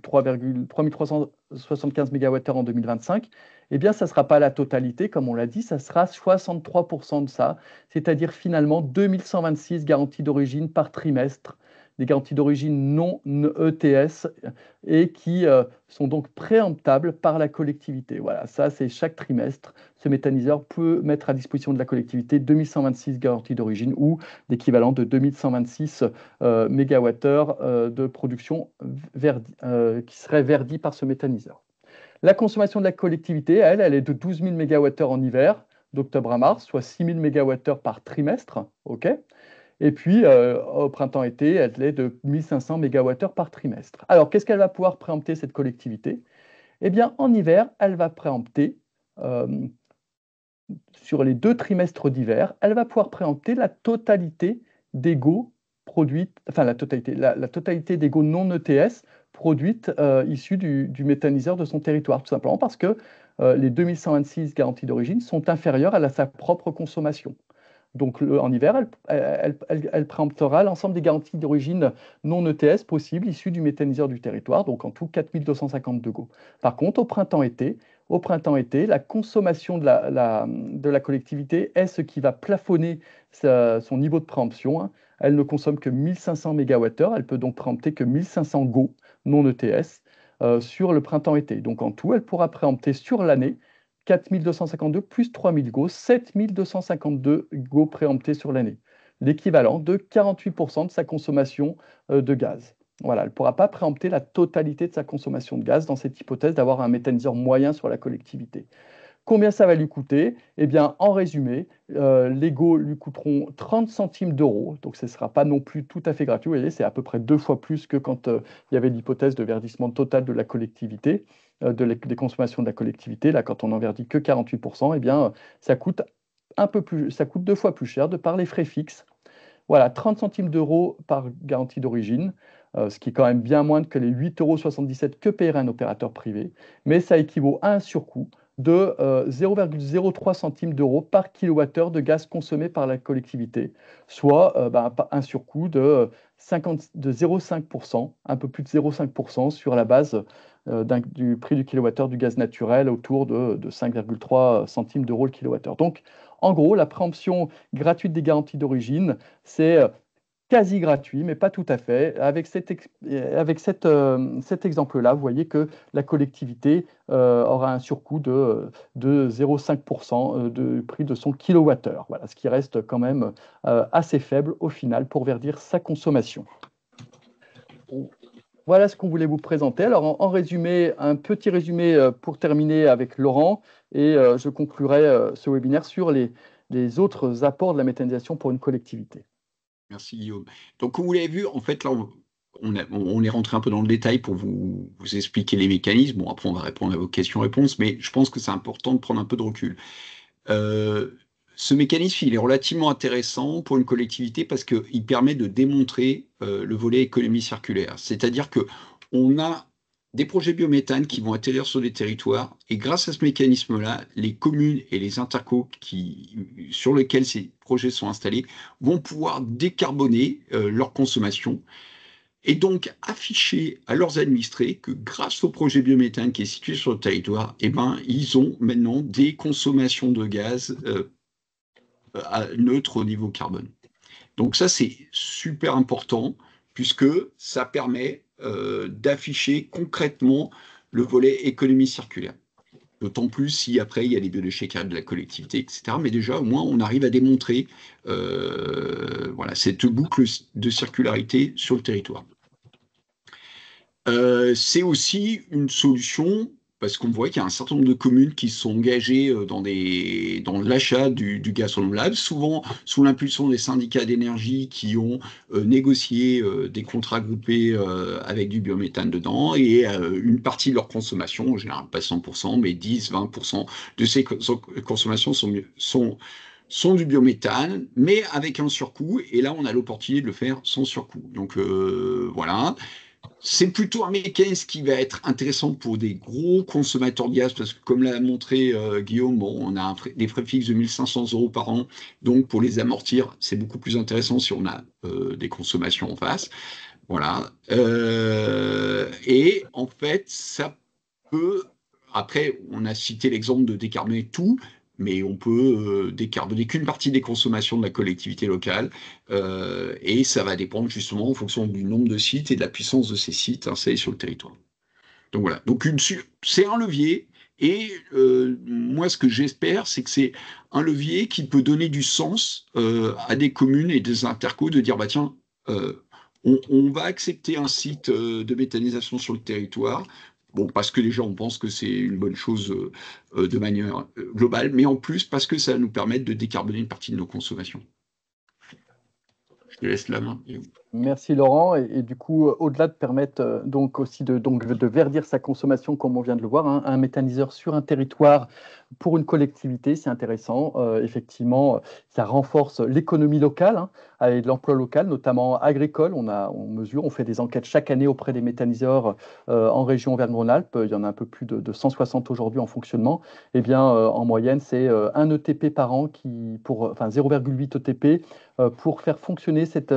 Speaker 1: 3,375 mégawattheures en 2025, eh bien, ça ne sera pas la totalité, comme on l'a dit, ça sera 63% de ça, c'est-à-dire finalement 2126 garanties d'origine par trimestre, des garanties d'origine non ETS et qui sont donc préemptables par la collectivité. Voilà, ça c'est chaque trimestre. Ce méthaniseur peut mettre à disposition de la collectivité 2126 garanties d'origine ou l'équivalent de 2126 mégawattheures de production qui serait verdie par ce méthaniseur. La consommation de la collectivité, elle est de 12 000 mégawattheures en hiver, d'octobre à mars, soit 6 000 mégawattheures par trimestre. Okay, Et puis, au printemps-été, elle est de 1500 MWh par trimestre. Alors, qu'est-ce qu'elle va pouvoir préempter, cette collectivité? Eh bien, en hiver, elle va préempter, euh, sur les 2 trimestres d'hiver, elle va pouvoir préempter la totalité des GO produites, enfin la totalité des GO non ETS produites issues du méthaniseur de son territoire, tout simplement parce que les 2126 garanties d'origine sont inférieures à sa propre consommation. Donc en hiver, elle préemptera l'ensemble des garanties d'origine non ETS possibles issues du méthaniseur du territoire, donc en tout 4252 Go. Par contre, au printemps-été, la consommation de la collectivité est ce qui va plafonner son niveau de préemption, hein. Elle ne consomme que 1500 MWh, elle peut donc préempter que 1500 Go non ETS sur le printemps-été. Donc en tout, elle pourra préempter sur l'année 4252 plus 3000 Go, 7252 Go préemptés sur l'année, l'équivalent de 48% de sa consommation de gaz. Voilà, elle ne pourra pas préempter la totalité de sa consommation de gaz dans cette hypothèse d'avoir un méthaniseur moyen sur la collectivité. Combien ça va lui coûter? Eh bien, en résumé, les Go lui coûteront 30 centimes d'euros, donc ce ne sera pas non plus tout à fait gratuit. Vous voyez, c'est à peu près 2 fois plus que quand il y avait l'hypothèse de verdissement total de la collectivité, des consommations de la collectivité. Là, quand on n'en verdit que 48%, eh bien, ça coûte ça coûte 2 fois plus cher de par les frais fixes. Voilà, 30 centimes d'euros par garantie d'origine, ce qui est quand même bien moins que les 8,77 € que paierait un opérateur privé, mais ça équivaut à un surcoût de 0,03 centimes d'euros par kilowattheure de gaz consommé par la collectivité, soit un surcoût de 0,5%, un peu plus de 0,5% sur la base du prix du kilowattheure du gaz naturel, autour de 5,3 centimes d'euros le kilowattheure. Donc, en gros, la préemption gratuite des garanties d'origine, c'est quasi gratuit, mais pas tout à fait. Avec cet exemple-là, vous voyez que la collectivité aura un surcoût de 0,5% du prix de son kilowattheure. Voilà, ce qui reste quand même assez faible au final pour verdir sa consommation. Voilà ce qu'on voulait vous présenter. Alors, en résumé, un petit résumé pour terminer avec Laurent, et je conclurai ce webinaire sur les autres apports de la méthanisation pour une collectivité.
Speaker 2: Merci Guillaume. Donc, comme vous l'avez vu, en fait, là, on est rentré un peu dans le détail pour vous expliquer les mécanismes. Bon, après, on va répondre à vos questions-réponses, mais je pense que c'est important de prendre un peu de recul. Ce mécanisme, il est relativement intéressant pour une collectivité parce qu'il permet de démontrer le volet économie circulaire. C'est-à-dire qu'on a des projets biométhane qui vont atterrir sur des territoires et grâce à ce mécanisme-là, les communes et les intercos sur lesquels ces projets sont installés vont pouvoir décarboner leur consommation et donc afficher à leurs administrés que grâce au projet biométhane qui est situé sur le territoire, eh ben, ils ont maintenant des consommations de gaz neutres au niveau carbone. Donc ça, c'est super important puisque ça permet d'afficher concrètement le volet économie circulaire. D'autant plus si après il y a les biodéchets qui arrivent de la collectivité, etc. Mais déjà, au moins, on arrive à démontrer voilà, cette boucle de circularité sur le territoire. C'est aussi une solution parce qu'on voit qu'il y a un certain nombre de communes qui sont engagées dans l'achat du gaz renouvelable, souvent sous l'impulsion des syndicats d'énergie qui ont négocié des contrats groupés avec du biométhane dedans, et une partie de leur consommation, en général pas 100%, mais 10-20% de ces consommations sont du biométhane, mais avec un surcoût, et là on a l'opportunité de le faire sans surcoût. Donc voilà. C'est plutôt un mécanisme qui va être intéressant pour des gros consommateurs de gaz, parce que comme l'a montré Guillaume, bon, on a des frais fixes de 1500 € par an, donc pour les amortir, c'est beaucoup plus intéressant si on a des consommations en face. Voilà. Et en fait, ça peut, après, on a cité l'exemple de décarboner tout, mais on peut décarboner qu'une partie des consommations de la collectivité locale, et ça va dépendre justement en fonction du nombre de sites et de la puissance de ces sites installés sur le territoire. Donc voilà, donc c'est un levier, et moi ce que j'espère, c'est que c'est un levier qui peut donner du sens à des communes et des intercos de dire, bah tiens, on va accepter un site de méthanisation sur le territoire. Bon, parce que déjà, on pense que c'est une bonne chose de manière globale, mais en plus parce que ça va nous permettre de décarboner une partie de nos consommations. Je te laisse la main.
Speaker 1: Merci Laurent. Et du coup, au-delà de permettre donc aussi de verdir sa consommation, comme on vient de le voir, hein, un méthaniseur sur un territoire pour une collectivité, c'est intéressant. Effectivement, ça renforce l'économie locale hein, et de l'emploi local, notamment agricole. On fait des enquêtes chaque année auprès des méthaniseurs en région Auvergne-Rhône-Alpes. Il y en a un peu plus de 160 aujourd'hui en fonctionnement. Eh bien, en moyenne, c'est 1 ETP par an, enfin 0,8 ETP pour faire fonctionner cette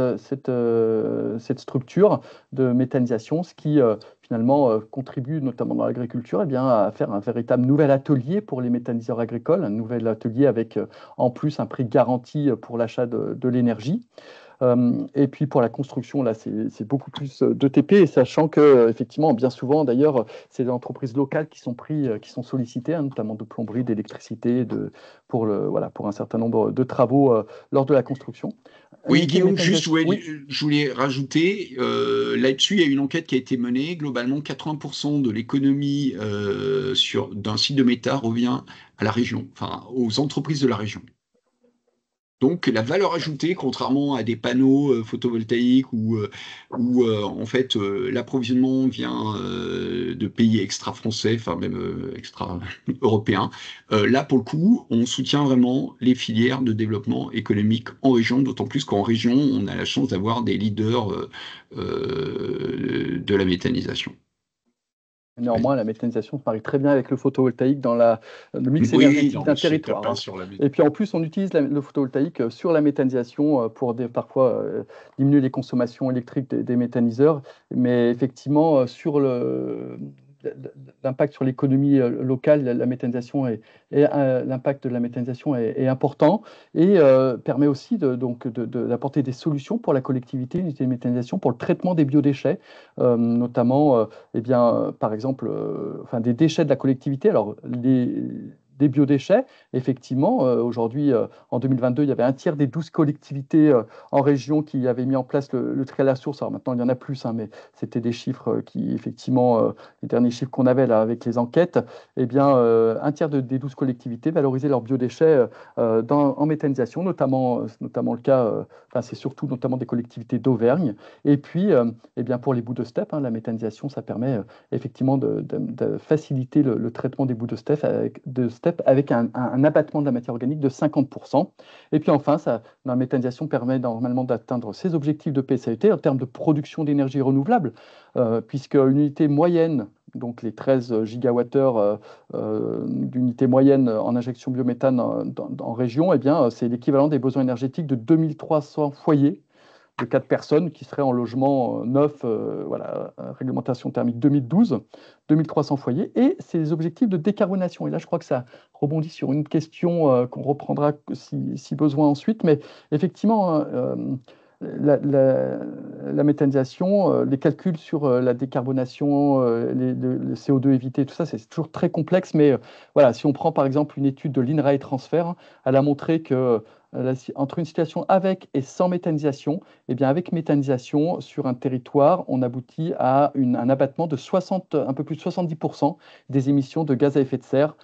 Speaker 1: structure de méthanisation, ce qui finalement contribue notamment dans l'agriculture eh bien, à faire un véritable nouvel atelier pour les méthaniseurs agricoles, un nouvel atelier avec en plus un prix garanti pour l'achat de l'énergie. Et puis pour la construction, là, c'est beaucoup plus d'ETP, sachant que effectivement, bien souvent, d'ailleurs, c'est des entreprises locales qui sont sollicitées, hein, notamment de plomberie, d'électricité, voilà, pour un certain nombre de travaux lors de la construction.
Speaker 2: Oui,
Speaker 1: Unité de
Speaker 2: Guillaume, juste,
Speaker 1: méthanisation.
Speaker 2: ouais,
Speaker 1: Oui,
Speaker 2: je voulais rajouter, là-dessus, il y a une enquête qui a été menée. Globalement, 80% de l'économie d'un site de méta revient à la région, enfin aux entreprises de la région. Donc la valeur ajoutée, contrairement à des panneaux photovoltaïques où en fait l'approvisionnement vient de pays extra-français, enfin même extra-européens, là pour le coup on soutient vraiment les filières de développement économique en région, d'autant plus qu'en région on a la chance d'avoir des leaders de la méthanisation.
Speaker 1: néanmoins,
Speaker 2: Vas-y.
Speaker 1: la méthanisation se marie très bien avec le photovoltaïque dans le mix
Speaker 2: Oui,
Speaker 1: énergétique
Speaker 2: non mais
Speaker 1: d'un
Speaker 2: je sais, t'as
Speaker 1: territoire,
Speaker 2: pas
Speaker 1: hein.
Speaker 2: sur la.
Speaker 1: Et puis en plus, on utilise le photovoltaïque sur la méthanisation pour parfois diminuer les consommations électriques des méthaniseurs. Mais effectivement, l'impact sur l'économie locale, la méthanisation l'impact de la méthanisation est important et permet aussi d'apporter des solutions pour la collectivité, l'unité de méthanisation, pour le traitement des biodéchets, notamment eh bien, par exemple, enfin, des déchets de la collectivité. Alors, des biodéchets, effectivement, aujourd'hui, en 2022, il y avait un tiers des 12 collectivités en région qui avaient mis en place le tri à la source. Alors maintenant, il y en a plus, hein, mais c'était des chiffres qui, effectivement, les derniers chiffres qu'on avait là avec les enquêtes, eh bien, un tiers des 12 collectivités valorisaient leurs biodéchets en méthanisation, notamment le cas, enfin, c'est surtout notamment des collectivités d'Auvergne. Et puis, eh bien, pour les bouts de steppe, hein, la méthanisation, ça permet effectivement de faciliter le traitement des bouts de steppe avec un abattement de la matière organique de 50%. Et puis enfin, la méthanisation permet normalement d'atteindre ses objectifs de PSAET en termes de production d'énergie renouvelable, puisque une unité moyenne, donc les 13 gigawattheures d'unité moyenne en injection biométhane en région, eh bien, c'est l'équivalent des besoins énergétiques de 2300 foyers de 4 personnes qui seraient en logement neuf, voilà, réglementation thermique 2012, 2300 foyers, et c'est les objectifs de décarbonation. Et là, je crois que ça rebondit sur une question qu'on reprendra si besoin ensuite, mais effectivement, la méthanisation, les calculs sur la décarbonation, le CO2 évité, tout ça, c'est toujours très complexe, mais voilà, si on prend par exemple une étude de l'INRAE Transfer, elle a montré que entre une situation avec et sans méthanisation, eh bien, avec méthanisation, sur un territoire, on aboutit à un abattement de 60, un peu plus de 70% des émissions de gaz à effet de serre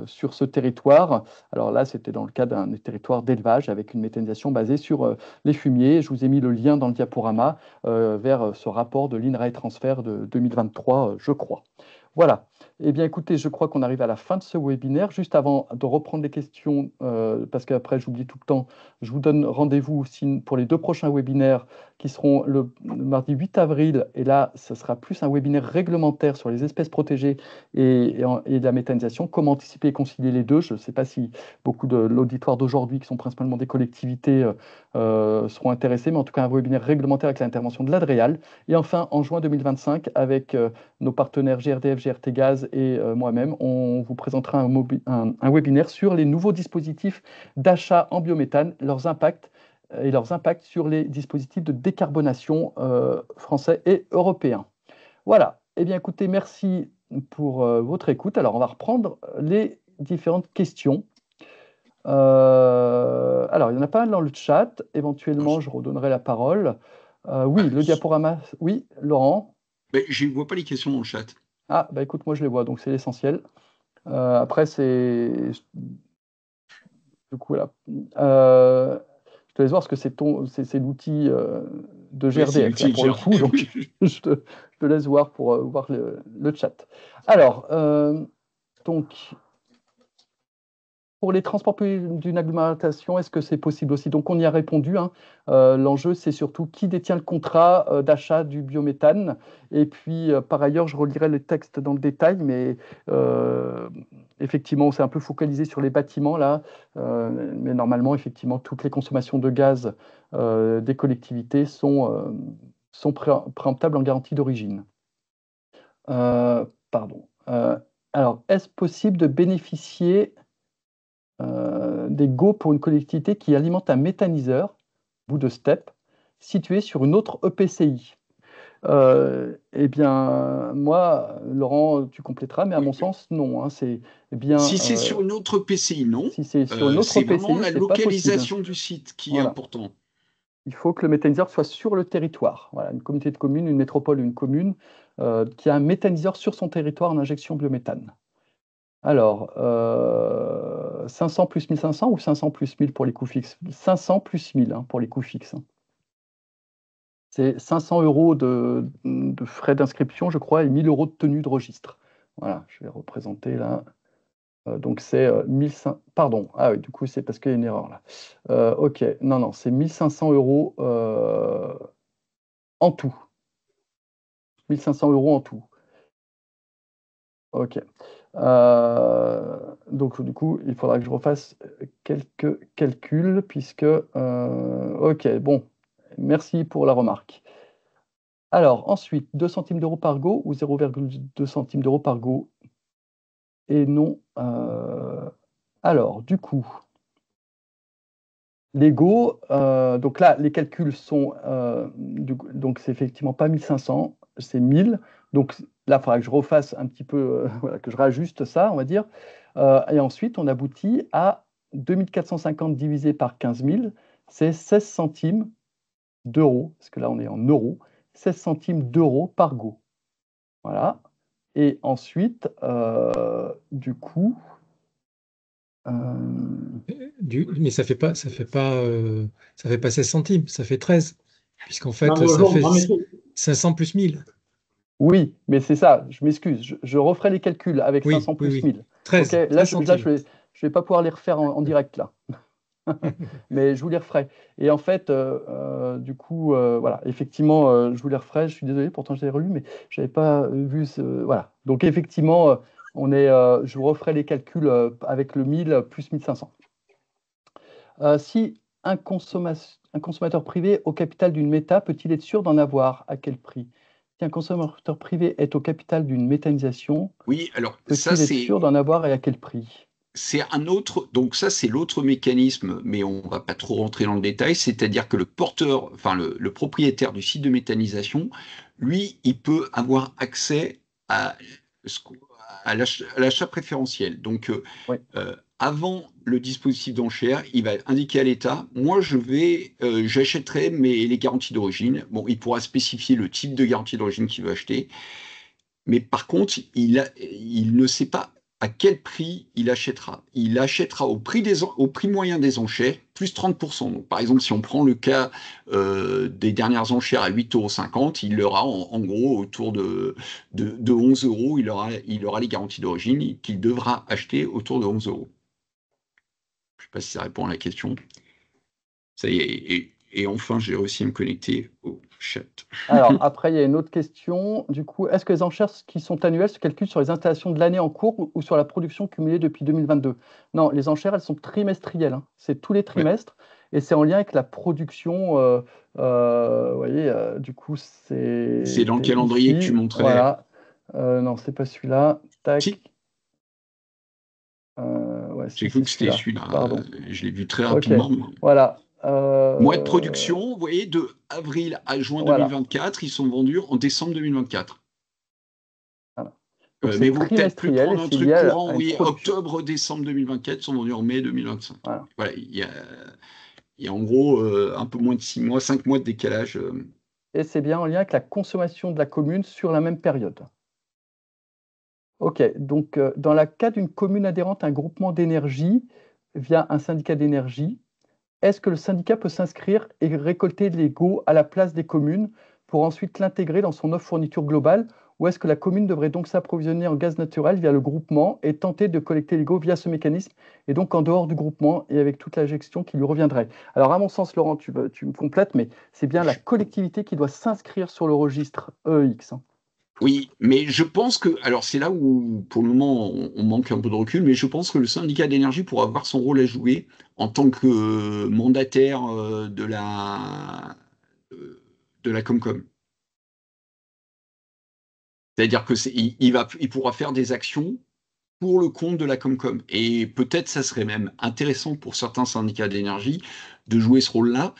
Speaker 1: sur ce territoire. Alors là, c'était dans le cas d'un territoire d'élevage avec une méthanisation basée sur les fumiers. Je vous ai mis le lien dans le diaporama vers ce rapport de l'INRAE Transfer de 2023, je crois. Voilà. Eh bien, écoutez, je crois qu'on arrive à la fin de ce webinaire. Juste avant de reprendre les questions, parce qu'après, j'oublie tout le temps, je vous donne rendez-vous aussi pour les 2 prochains webinaires qui seront le mardi 8 avril. Et là, ce sera plus un webinaire réglementaire sur les espèces protégées et la méthanisation. Comment anticiper et concilier les deux. Je ne sais pas si beaucoup de l'auditoire d'aujourd'hui, qui sont principalement des collectivités, seront intéressés, mais en tout cas, un webinaire réglementaire avec l'intervention de l'Adréal. Et enfin, en juin 2025, avec nos partenaires GRDF, GRT Gaz et moi-même, on vous présentera un webinaire sur les nouveaux dispositifs d'achat en biométhane, leurs impacts sur les dispositifs de décarbonation français et européens. Voilà. Eh bien, écoutez, merci pour votre écoute. Alors, on va reprendre les différentes questions. Alors, il y en a pas mal dans le chat. Éventuellement, je redonnerai la parole. Oui, le diaporama. Oui, Laurent.
Speaker 2: Mais je ne vois pas les questions dans le chat.
Speaker 1: Ah, bah écoute, moi je les vois, donc c'est l'essentiel. Après, c'est. Du coup, voilà. Je te laisse voir parce que c'est l'outil de
Speaker 2: Oui, c'est
Speaker 1: GRDF là,
Speaker 2: l'outil
Speaker 1: pour le coup, donc je te laisse voir pour voir le chat. Alors, donc, pour les transports d'une agglomération, est-ce que c'est possible aussi? Donc, on y a répondu, hein. L'enjeu, c'est surtout qui détient le contrat d'achat du biométhane. Et puis, par ailleurs, je relirai le texte dans le détail, mais effectivement, on s'est un peu focalisé sur les bâtiments là. Mais normalement, effectivement, toutes les consommations de gaz des collectivités sont préemptables en garantie d'origine. Pardon. Alors, est-ce possible de bénéficier des GO pour une collectivité qui alimente un méthaniseur, bout de steppe, situé sur une autre EPCI? Eh bien, moi, Laurent, tu compléteras, mais à mon sens, non, hein, c'est bien,
Speaker 2: Si c'est sur une autre PCI, non.
Speaker 1: si c'est sur une autre
Speaker 2: C'est vraiment
Speaker 1: EPCI,
Speaker 2: la
Speaker 1: c'est pas possible.
Speaker 2: localisation du site qui est
Speaker 1: Voilà.
Speaker 2: important.
Speaker 1: Il faut que le méthaniseur soit sur le territoire. Voilà, une communauté de communes, une métropole, une commune qui a un méthaniseur sur son territoire en injection biométhane. Alors, 500 plus 1500 ou 500 plus 1000 pour les coûts fixes? 500 plus 1000 hein, pour les coûts fixes. C'est 500 € de frais d'inscription, je crois, et 1000 € de tenue de registre. Voilà, je vais représenter là. Donc c'est 1500. Pardon, ah oui, du coup, c'est parce qu'il y a une erreur là. Ok, non, c'est 1500 € en tout. 1500 € en tout. Ok. Donc, du coup, il faudra que je refasse quelques calculs, puisque... ok, bon, merci pour la remarque. Alors, ensuite, 2 centimes d'euros par go ou 0,2 centimes d'euros par go? Et non. Alors, du coup, les go, donc là, les calculs sont... donc, c'est effectivement pas 1500, c'est 1000. Donc là, il faudra que je refasse un petit peu, voilà, que je rajuste ça, on va dire. Et ensuite, on aboutit à 2450 divisé par 15 000, c'est 16 centimes d'euros, parce que là, on est en euros, 16 centimes d'euros par go. Voilà. Et ensuite, du coup...
Speaker 3: Mais ça fait pas 16 centimes, ça fait 13. Puisqu'en
Speaker 4: Non,
Speaker 3: fait,
Speaker 4: mais
Speaker 3: ça fait
Speaker 4: non, mais
Speaker 3: 500 plus 1000.
Speaker 1: oui, mais c'est ça, je m'excuse. Je referai les calculs avec
Speaker 3: Oui,
Speaker 1: 500
Speaker 3: oui,
Speaker 1: plus
Speaker 3: oui.
Speaker 1: 1000. Ok,
Speaker 3: 13,
Speaker 1: là,
Speaker 3: 13
Speaker 1: je
Speaker 3: centimes.
Speaker 1: vais pas pouvoir les refaire en direct, là. Mais je vous les referai. Et en fait, du coup, voilà, effectivement, je vous les referai. Je suis désolé, pourtant je les ai relus, mais je n'avais pas vu ce. Voilà. Donc, effectivement, je vous referai les calculs avec le 1000 plus 1500. Si un consommateur privé au capital d'une méta peut-il être sûr d'en avoir? À quel prix? Si un consommateur privé est au capital d'une méthanisation,
Speaker 2: Oui, alors ça
Speaker 1: peut-il être sûr d'en avoir et à quel prix?
Speaker 2: c'est un autre, donc ça c'est l'autre mécanisme, mais on va pas trop rentrer dans le détail, c'est-à-dire que le porteur, enfin le propriétaire du site de méthanisation, lui, il peut avoir accès à, à l'achat préférentiel. Donc
Speaker 1: Oui.
Speaker 2: avant le dispositif d'enchère, il va indiquer à l'État, moi j'achèterai les garanties d'origine. Bon, il pourra spécifier le type de garantie d'origine qu'il veut acheter. Mais par contre, il ne sait pas à quel prix il achètera. Il achètera au prix moyen des enchères, plus 30%. Donc, par exemple, si on prend le cas des dernières enchères à 8,50 €, il aura en gros autour de 11 €, il aura les garanties d'origine qu'il devra acheter autour de 11 €. Je ne sais pas si ça répond à la question. Ça y est. Et enfin, j'ai réussi à me connecter au chat.
Speaker 1: Alors, après, il y a une autre question. Du coup, est-ce que les enchères qui sont annuelles se calculent sur les installations de l'année en cours ou sur la production cumulée depuis 2022? Non, les enchères, elles sont trimestrielles, hein. C'est tous les trimestres et c'est en lien avec la production. Vous voyez, du coup,
Speaker 2: C'est dans le
Speaker 1: c'est
Speaker 2: calendrier que tu
Speaker 1: ici.
Speaker 2: montrais.
Speaker 1: Voilà. Non, c'est pas celui-là. Tac.
Speaker 2: Si,
Speaker 1: Ouais,
Speaker 2: j'ai
Speaker 1: si,
Speaker 2: cru
Speaker 1: c'est
Speaker 2: que c'était
Speaker 1: celui-là.
Speaker 2: celui-là.
Speaker 1: Pardon.
Speaker 2: Je l'ai vu très
Speaker 1: Ok.
Speaker 2: rapidement.
Speaker 1: Voilà.
Speaker 2: Mois de production, vous voyez, de avril à juin
Speaker 1: Voilà.
Speaker 2: 2024, ils sont vendus en décembre 2024.
Speaker 1: Voilà. Donc,
Speaker 2: Mais
Speaker 1: c'est
Speaker 2: vous peut-être plus
Speaker 1: trimestriel et
Speaker 2: prendre un
Speaker 1: c'est
Speaker 2: truc
Speaker 1: lié
Speaker 2: courant,
Speaker 1: à une
Speaker 2: oui,
Speaker 1: production.
Speaker 2: octobre-décembre 2024, ils sont vendus en mai 2025.
Speaker 1: Voilà.
Speaker 2: Voilà, il y a en gros un peu moins de 6 mois, 5 mois de décalage.
Speaker 1: Et c'est bien en lien avec la consommation de la commune sur la même période. Ok, donc dans le cas d'une commune adhérente à un groupement d'énergie via un syndicat d'énergie, est-ce que le syndicat peut s'inscrire et récolter l'ego à la place des communes pour ensuite l'intégrer dans son offre fourniture globale, ou est-ce que la commune devrait donc s'approvisionner en gaz naturel via le groupement et tenter de collecter l'ego via ce mécanisme, et donc en dehors du groupement et avec toute la gestion qui lui reviendrait? Alors à mon sens, Laurent, tu me complètes, mais c'est bien la collectivité qui doit s'inscrire sur le registre EEX.
Speaker 2: Oui, mais je pense que, alors c'est là où pour le moment on manque un peu de recul, mais je pense que le syndicat d'énergie pourra avoir son rôle à jouer en tant que mandataire de la Comcom. C'est-à-dire que il pourra faire des actions pour le compte de la Comcom. Et peut-être ça serait même intéressant pour certains syndicats d'énergie de jouer ce rôle-là,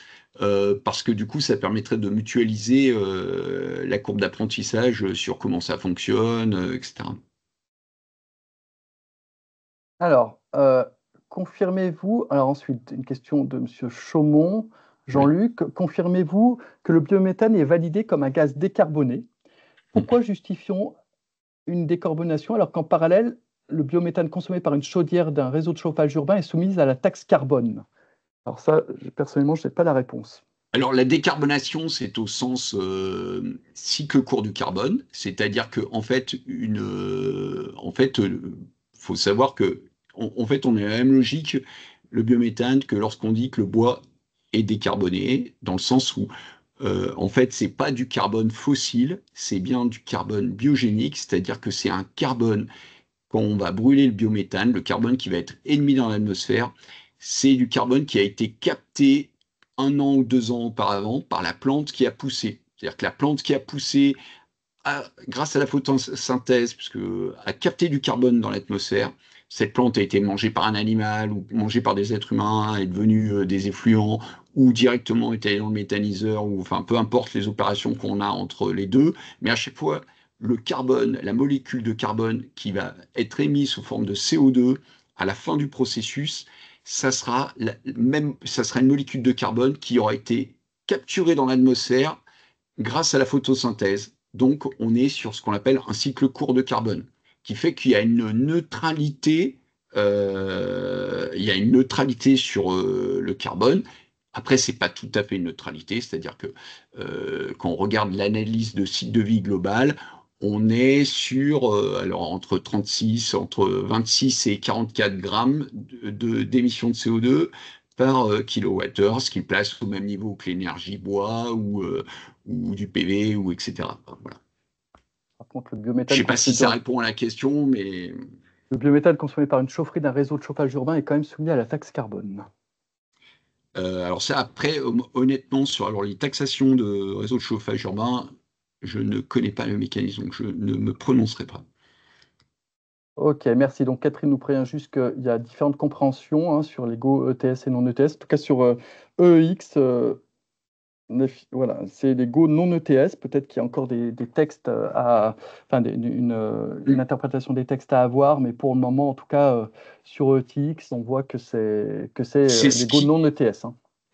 Speaker 2: parce que du coup, ça permettrait de mutualiser la courbe d'apprentissage sur comment ça fonctionne, etc.
Speaker 1: Alors, confirmez-vous, alors ensuite, une question de M. Chaumont, Jean-Luc, confirmez-vous que le biométhane est validé comme un gaz décarboné? Pourquoi justifions une décarbonation alors qu'en parallèle, le biométhane consommé par une chaudière d'un réseau de chauffage urbain est soumis à la taxe carbone? Alors ça, personnellement, je n'ai pas la réponse.
Speaker 2: Alors la décarbonation, c'est au sens cycle court du carbone, c'est-à-dire que en fait, faut savoir que en fait, on est dans la même logique le biométhane que lorsqu'on dit que le bois est décarboné, dans le sens où en fait, c'est pas du carbone fossile, c'est bien du carbone biogénique, c'est-à-dire que c'est un carbone quand on va brûler le biométhane, le carbone qui va être émis dans l'atmosphère, c'est du carbone qui a été capté 1 an ou 2 ans auparavant par la plante qui a poussé. C'est-à-dire que la plante qui a poussé, grâce à la photosynthèse, puisque a capté du carbone dans l'atmosphère, cette plante a été mangée par un animal ou mangée par des êtres humains, est devenue des effluents ou directement est allée dans le méthaniseur, ou enfin peu importe les opérations qu'on a entre les deux, mais à chaque fois, le carbone, la molécule de carbone qui va être émise sous forme de CO2 à la fin du processus, ça sera une molécule de carbone qui aura été capturée dans l'atmosphère grâce à la photosynthèse. Donc, on est sur ce qu'on appelle un cycle court de carbone, qui fait qu'il y a une neutralité, sur le carbone. Après, c'est pas tout à fait une neutralité, c'est-à-dire que quand on regarde l'analyse de cycle de vie global, on est sur alors entre 26 et 44 grammes d'émissions de CO2 par kilowattheure, ce qui place au même niveau que l'énergie bois ou du PV, ou etc. Voilà.
Speaker 1: Par contre,
Speaker 2: Je ne sais pas si ça répond à la question, mais...
Speaker 1: le biométhane consommé par une chaufferie d'un réseau de chauffage urbain est quand même soumis à la taxe carbone.
Speaker 2: Alors ça, après, honnêtement, sur les taxations de réseaux de chauffage urbain, je ne connais pas le mécanisme, donc je ne me prononcerai pas.
Speaker 1: Ok, merci. Donc Catherine nous prévient juste qu'il y a différentes compréhensions sur les Go ETS et non ETS. En tout cas, sur EEX, voilà, c'est les Go non ETS. Peut-être qu'il y a encore des textes une interprétation des textes à avoir, mais pour le moment, en tout cas, sur ETX, on voit que c'est les Go non ETS.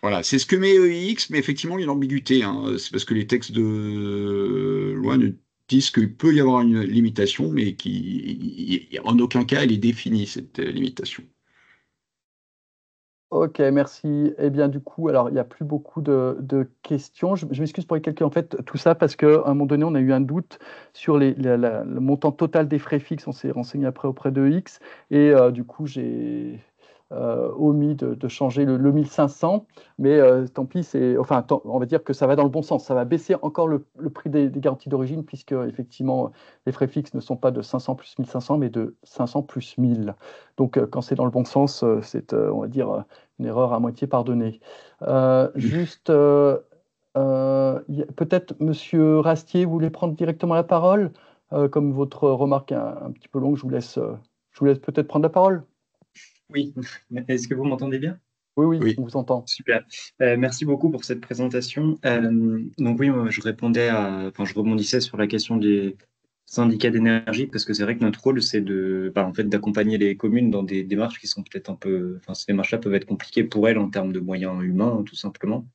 Speaker 2: Voilà, c'est ce que met EEX, mais effectivement, il y a une ambiguïté. C'est parce que les textes de loi ne disent qu'il peut y avoir une limitation, mais en aucun cas, elle est définie, cette limitation.
Speaker 1: Ok, merci. Eh bien, du coup, alors, il n'y a plus beaucoup de questions. Je m'excuse pour les calculs, en fait, tout ça, parce qu'à un moment donné, on a eu un doute sur le montant total des frais fixes. On s'est renseigné après auprès de X. Et du coup, j'ai omis de changer le 1500. Mais tant pis, on va dire que ça va dans le bon sens. Ça va baisser encore le prix des garanties d'origine, puisque, effectivement, les frais fixes ne sont pas de 500 plus 1500, mais de 500 plus 1000. Donc, quand c'est dans le bon sens, c'est, on va dire, une erreur à moitié pardonnée. Juste, peut-être, Monsieur Rastier, vous voulez prendre directement la parole? Comme votre remarque est un petit peu longue, je vous laisse peut-être prendre la parole.
Speaker 4: Oui, est-ce que vous m'entendez bien?
Speaker 1: Oui, on vous entend.
Speaker 4: Super. Merci beaucoup pour cette présentation. Donc oui, je rebondissais sur la question des syndicats d'énergie, parce que c'est vrai que notre rôle, c'est en fait, d'accompagner les communes dans des démarches qui sont peut-être ces démarches-là peuvent être compliquées pour elles en termes de moyens humains, tout simplement.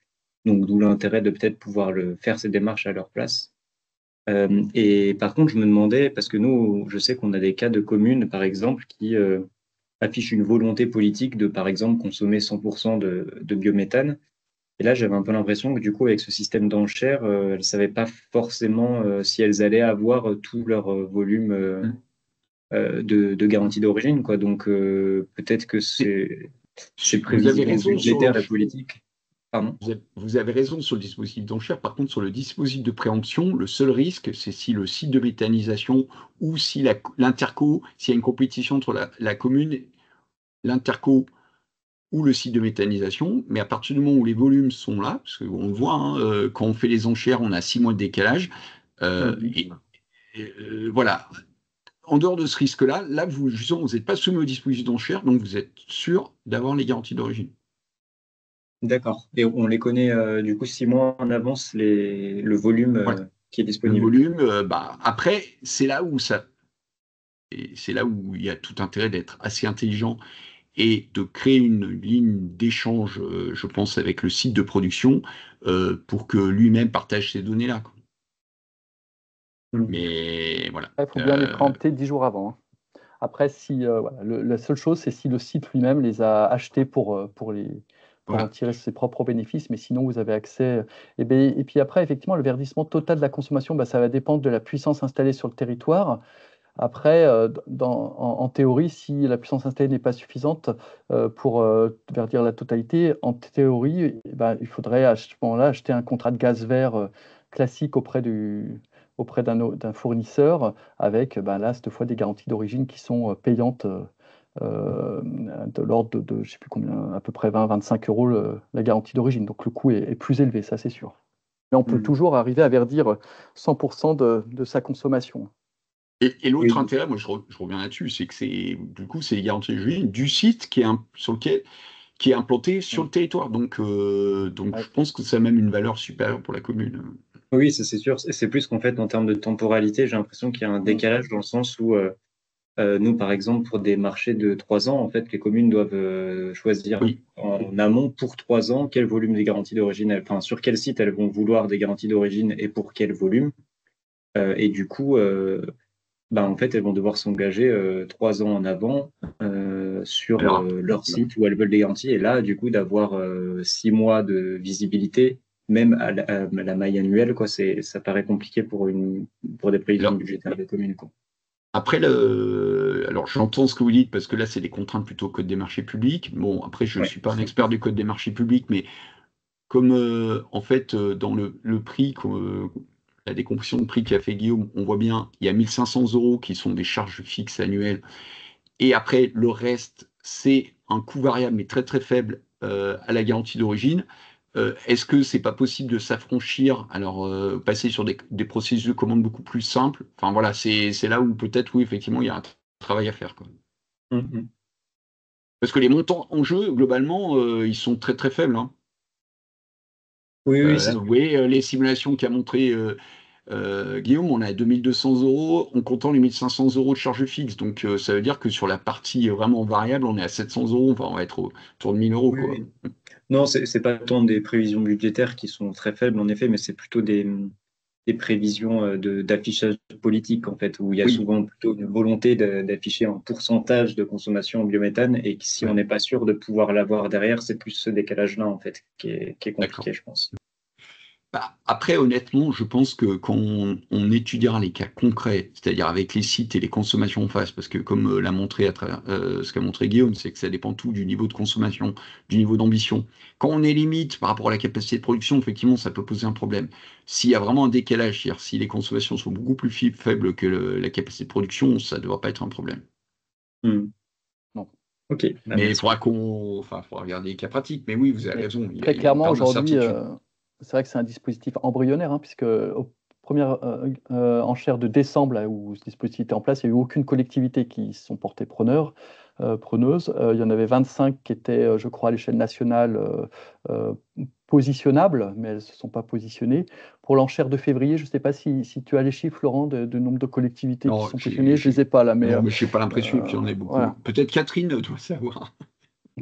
Speaker 4: Donc d'où l'intérêt de peut-être pouvoir faire ces démarches à leur place. Et par contre, je me demandais, parce que nous, je sais qu'on a des cas de communes, par exemple, qui affiche une volonté politique de, par exemple, consommer 100% de biométhane. Et là, j'avais un peu l'impression que du coup, avec ce système d'enchères, elles ne savaient pas forcément si elles allaient avoir tout leur volume
Speaker 2: Mm.
Speaker 4: de garantie d'origine, quoi. Donc, peut-être que
Speaker 2: C'est-
Speaker 4: ces
Speaker 2: Vous avez
Speaker 4: prévisions
Speaker 2: raison sur
Speaker 4: budgétaires et politiques. Pardon.
Speaker 2: vous avez raison sur le dispositif d'enchère. Par contre, sur le dispositif de préemption, le seul risque, c'est si le site de méthanisation ou si l'interco, s'il y a une compétition entre la commune, l'interco ou le site de méthanisation, mais à partir du moment où les volumes sont là, parce qu'on le voit, hein, quand on fait les enchères, on a 6 mois de décalage,
Speaker 4: Mhm.
Speaker 2: voilà. En dehors de ce risque-là, là, justement, vous n'êtes pas soumis au dispositif d'enchères, donc vous êtes sûr d'avoir les garanties d'origine.
Speaker 4: D'accord. Et on les connaît du coup 6 mois en avance, le volume
Speaker 2: Voilà.
Speaker 4: qui est
Speaker 2: Le
Speaker 4: disponible.
Speaker 2: volume, après, c'est là où il y a tout intérêt d'être assez intelligent et de créer une ligne d'échange, je pense, avec le site de production pour que lui-même partage ces données-là, quoi.
Speaker 4: Mhm.
Speaker 2: Mais voilà.
Speaker 1: Il faut bien les préempter 10 jours avant, hein. Après, si, voilà, la seule chose, c'est si le site lui-même les a achetés pour en
Speaker 2: Voilà.
Speaker 1: tirer ses propres bénéfices, mais sinon, vous avez accès. Et puis après, effectivement, le verdissement total de la consommation, ça va dépendre de la puissance installée sur le territoire. Après, en théorie, si la puissance installée n'est pas suffisante pour verdir la totalité, en théorie, il faudrait à ce moment-là acheter un contrat de gaz vert classique auprès d'un fournisseur avec là, cette fois, des garanties d'origine qui sont payantes de l'ordre de, je sais plus combien, à peu près 20-25 euros la garantie d'origine. Donc le coût est plus élevé, ça c'est sûr. Mais on peut
Speaker 4: Mhm.
Speaker 1: toujours arriver à verdir 100% de sa consommation.
Speaker 2: Et l'autre
Speaker 4: Oui.
Speaker 2: intérêt, moi je reviens là-dessus, c'est que du coup, c'est les garanties d'origine du site qui est implanté sur le territoire. Donc
Speaker 1: Ouais.
Speaker 2: je pense que ça a même une valeur supérieure pour la commune.
Speaker 4: Oui, ça c'est sûr. C'est plus qu'en fait, en termes de temporalité, j'ai l'impression qu'il y a un
Speaker 1: Mm.
Speaker 4: décalage dans le sens où nous, par exemple, pour des marchés de 3 ans, en fait, les communes doivent choisir
Speaker 2: Oui,
Speaker 4: en amont pour 3 ans quel volume des garanties d'origine, enfin, sur quel site elles vont vouloir des garanties d'origine et pour quel volume. Et du coup, en fait, elles vont devoir s'engager 3 ans en avant sur
Speaker 2: alors,
Speaker 4: leur site où elles veulent des garanties. Et là, du coup, d'avoir 6 mois de visibilité, même à la maille annuelle, quoi, ça paraît compliqué pour des prévisions
Speaker 2: alors,
Speaker 4: budgétaires des communes, quoi.
Speaker 2: après, alors j'entends ce que vous dites parce que là, c'est des contraintes plutôt code des marchés publics. Bon, après, je ne
Speaker 4: Ouais.
Speaker 2: suis pas un expert du code des marchés publics, mais comme en fait, dans le prix, la décomposition de prix qu'a fait Guillaume, on voit bien, il y a 1500 euros qui sont des charges fixes annuelles. Et après, le reste, c'est un coût variable, mais très très faible à la garantie d'origine. Est-ce que c'est pas possible de s'affranchir, alors passer sur des processus de commande beaucoup plus simples? Enfin voilà, c'est là où peut-être, oui, effectivement, il y a un travail à faire, quoi.
Speaker 4: Mhm.
Speaker 2: Parce que les montants en jeu, globalement, ils sont très très faibles, hein.
Speaker 4: Oui, oui, c'est
Speaker 2: Là,
Speaker 4: sûr.
Speaker 2: vous voyez les simulations qu'a montré Guillaume, on est à 2200 euros en comptant les 1500 euros de charges fixes. Donc ça veut dire que sur la partie vraiment variable, on est à 700 euros, enfin on va être autour de 1000 euros,
Speaker 4: Oui,
Speaker 2: quoi.
Speaker 4: oui. Non, c'est pas tant des prévisions budgétaires qui sont très faibles, en effet, mais c'est plutôt des prévisions d'affichage politique, en fait, où il y a
Speaker 2: Oui,
Speaker 4: souvent plutôt une volonté d'afficher un pourcentage de consommation en biométhane, et que si on
Speaker 2: ouais,
Speaker 4: n'est pas sûr de pouvoir l'avoir derrière, c'est plus ce décalage-là, en fait, qui est
Speaker 2: d'accord.
Speaker 4: compliqué, je pense.
Speaker 2: Bah, après, honnêtement, je pense que quand on étudiera les cas concrets, c'est-à-dire avec les sites et les consommations en face, parce que comme l'a montré à travers ce qu'a montré Guillaume, c'est que ça dépend tout du niveau de consommation, du niveau d'ambition. Quand on est limite par rapport à la capacité de production, effectivement, ça peut poser un problème. S'il y a vraiment un décalage, c'est-à-dire si les consommations sont beaucoup plus faibles que la capacité de production, ça ne devrait pas être un problème.
Speaker 4: Hmm.
Speaker 1: Non.
Speaker 4: Ok,
Speaker 2: Mais il
Speaker 4: merci
Speaker 2: faudra
Speaker 4: beaucoup.
Speaker 2: faudra regarder les cas pratiques. Mais oui, vous avez
Speaker 1: Mais
Speaker 2: raison,
Speaker 1: très
Speaker 2: il y a une
Speaker 1: clairement,
Speaker 2: part
Speaker 1: aujourd'hui,
Speaker 2: d'incertitude.
Speaker 1: c'est vrai que c'est un dispositif embryonnaire, hein, puisque aux premières enchères de décembre, là, où ce dispositif était en place, il n'y a eu aucune collectivité qui se sont portées preneuses. Il y en avait 25 qui étaient, je crois, à l'échelle nationale euh, positionnables, mais elles ne se sont pas positionnées. Pour l'enchère de février, je ne sais pas si tu as les chiffres, Laurent, de nombre de collectivités qui
Speaker 2: Non,
Speaker 1: sont positionnées. Je ne les ai pas là, mais
Speaker 2: non, mais je n'ai pas l'impression qu'il y en ait beaucoup.
Speaker 1: voilà.
Speaker 2: Peut-être Catherine doit savoir.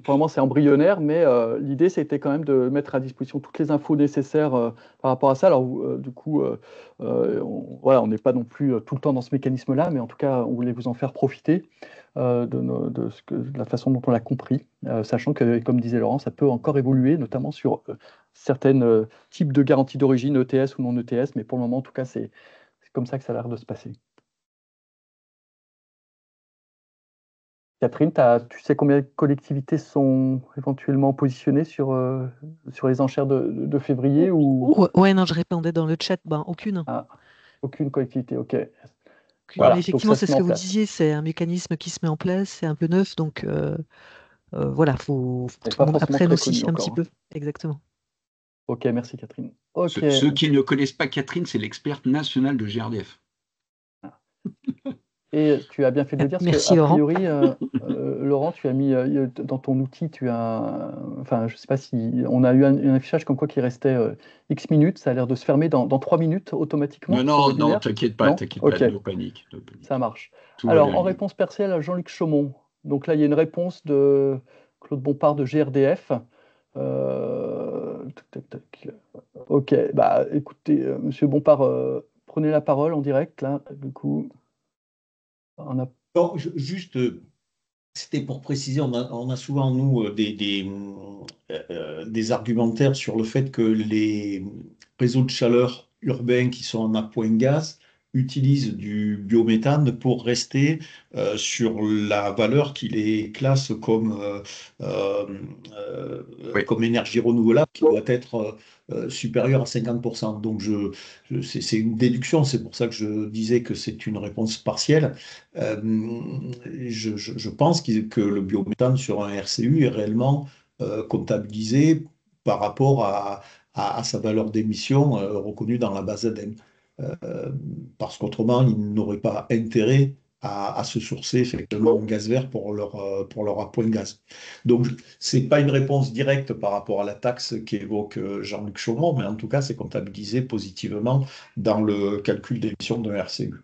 Speaker 1: Pour le moment, c'est embryonnaire, mais l'idée, c'était quand même de mettre à disposition toutes les infos nécessaires par rapport à ça. Alors, du coup, voilà, on n'est pas non plus tout le temps dans ce mécanisme-là, mais en tout cas, on voulait vous en faire profiter. de la façon dont on l'a compris, sachant que, comme disait Laurent, ça peut encore évoluer, notamment sur certains types de garanties d'origine, ETS ou non ETS, mais pour le moment, en tout cas, c'est comme ça que ça a l'air de se passer. Catherine, tu sais combien de collectivités sont éventuellement positionnées sur les enchères de février ou
Speaker 5: Ouais, non, je répondais dans le chat, aucune.
Speaker 1: aucune collectivité, ok.
Speaker 5: Aucune.
Speaker 1: Voilà,
Speaker 5: Mais
Speaker 1: donc
Speaker 5: effectivement,
Speaker 1: ça
Speaker 5: c'est
Speaker 1: se
Speaker 5: ce
Speaker 1: met
Speaker 5: que
Speaker 1: en
Speaker 5: vous
Speaker 1: place.
Speaker 5: disiez, c'est un mécanisme qui se met en place, c'est un peu neuf, donc voilà, faut
Speaker 1: Mais
Speaker 5: tout
Speaker 1: pas
Speaker 5: le monde
Speaker 1: forcément
Speaker 5: apprenne
Speaker 1: très
Speaker 5: aussi
Speaker 1: connu
Speaker 5: un petit
Speaker 1: encore, hein.
Speaker 5: peu. Exactement.
Speaker 1: Ok, merci Catherine. Ok.
Speaker 2: Ceux qui ne connaissent pas Catherine, c'est l'experte nationale de GRDF.
Speaker 1: Et tu as bien fait de le dire, parce
Speaker 5: Merci,
Speaker 1: qu'a
Speaker 5: Laurent.
Speaker 1: priori, Laurent, tu as mis dans ton outil, enfin, je ne sais pas si on a eu un affichage comme quoi qu'il restait X minutes, ça a l'air de se fermer dans 3 minutes automatiquement. ce
Speaker 2: Non,
Speaker 1: webinaire.
Speaker 2: t'inquiète pas,
Speaker 1: Non
Speaker 2: t'inquiète
Speaker 1: Ok.
Speaker 2: pas, no panique.
Speaker 1: Ça marche.
Speaker 2: Tout va
Speaker 1: Alors,
Speaker 2: bien
Speaker 1: en
Speaker 2: aller.
Speaker 1: réponse partielle à Jean-Luc Chaumont. Donc là, il y a une réponse de Claude Bompard de GRDF. Tac, tac, tac. Ok, bah écoutez, Monsieur Bompard, prenez la parole en direct, là, du coup. On a...
Speaker 6: Non, juste, c'était pour préciser, on a souvent, nous, des argumentaires sur le fait que les réseaux de chaleur urbains qui sont en appoint gaz utilisent du biométhane pour rester sur la valeur qui les classe euh,
Speaker 2: Oui.
Speaker 6: comme énergie renouvelable, qui doit être supérieure à 50%. Donc, c'est une déduction, c'est pour ça que je disais que c'est une réponse partielle. Euh, je pense que le biométhane sur un RCU est réellement comptabilisé par rapport à sa valeur d'émission reconnue dans la base ADEME. Parce qu'autrement, ils n'auraient pas intérêt à se sourcer effectivement en gaz vert pour leur appoint de gaz. Donc, ce n'est pas une réponse directe par rapport à la taxe qu'évoque Jean-Luc Chaumont, mais en tout cas, c'est comptabilisé positivement dans le calcul d'émission d'un RCU.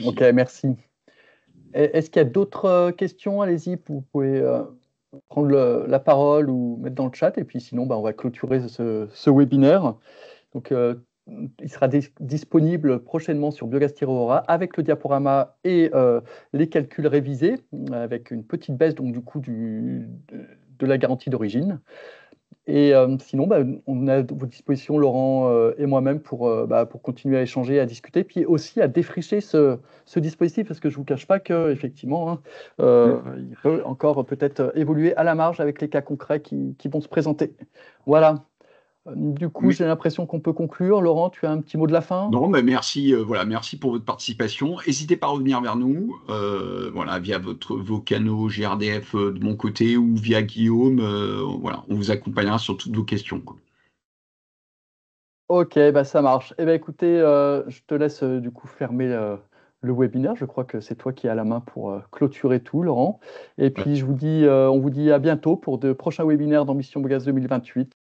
Speaker 1: Ok, merci. Est-ce qu'il y a d'autres questions? Allez-y, vous pouvez prendre la parole ou mettre dans le chat. Et puis sinon, on va clôturer ce webinaire. Donc, il sera disponible prochainement sur Biogaz-Aurora avec le diaporama et les calculs révisés, avec une petite baisse donc, du coût de la garantie d'origine. Et sinon, on est à vos dispositions, Laurent et moi-même, pour continuer à échanger, à discuter, puis aussi à défricher ce dispositif, parce que je ne vous cache pas qu'effectivement, il peut encore peut-être évoluer à la marge avec les cas concrets qui vont se présenter. Voilà. Du coup, j'ai l'impression qu'on peut conclure. Laurent, tu as un petit mot de la fin?
Speaker 2: Non, mais merci, merci pour votre participation. N'hésitez pas à revenir vers nous, via vos canaux GRDF de mon côté ou via Guillaume. On vous accompagnera sur toutes vos questions, quoi.
Speaker 1: Ok, ça marche. Écoutez, je te laisse du coup fermer le webinaire. Je crois que c'est toi qui as la main pour clôturer tout, Laurent. Et puis, on vous dit à bientôt pour de prochains webinaires d'Ambition Biogaz 2028.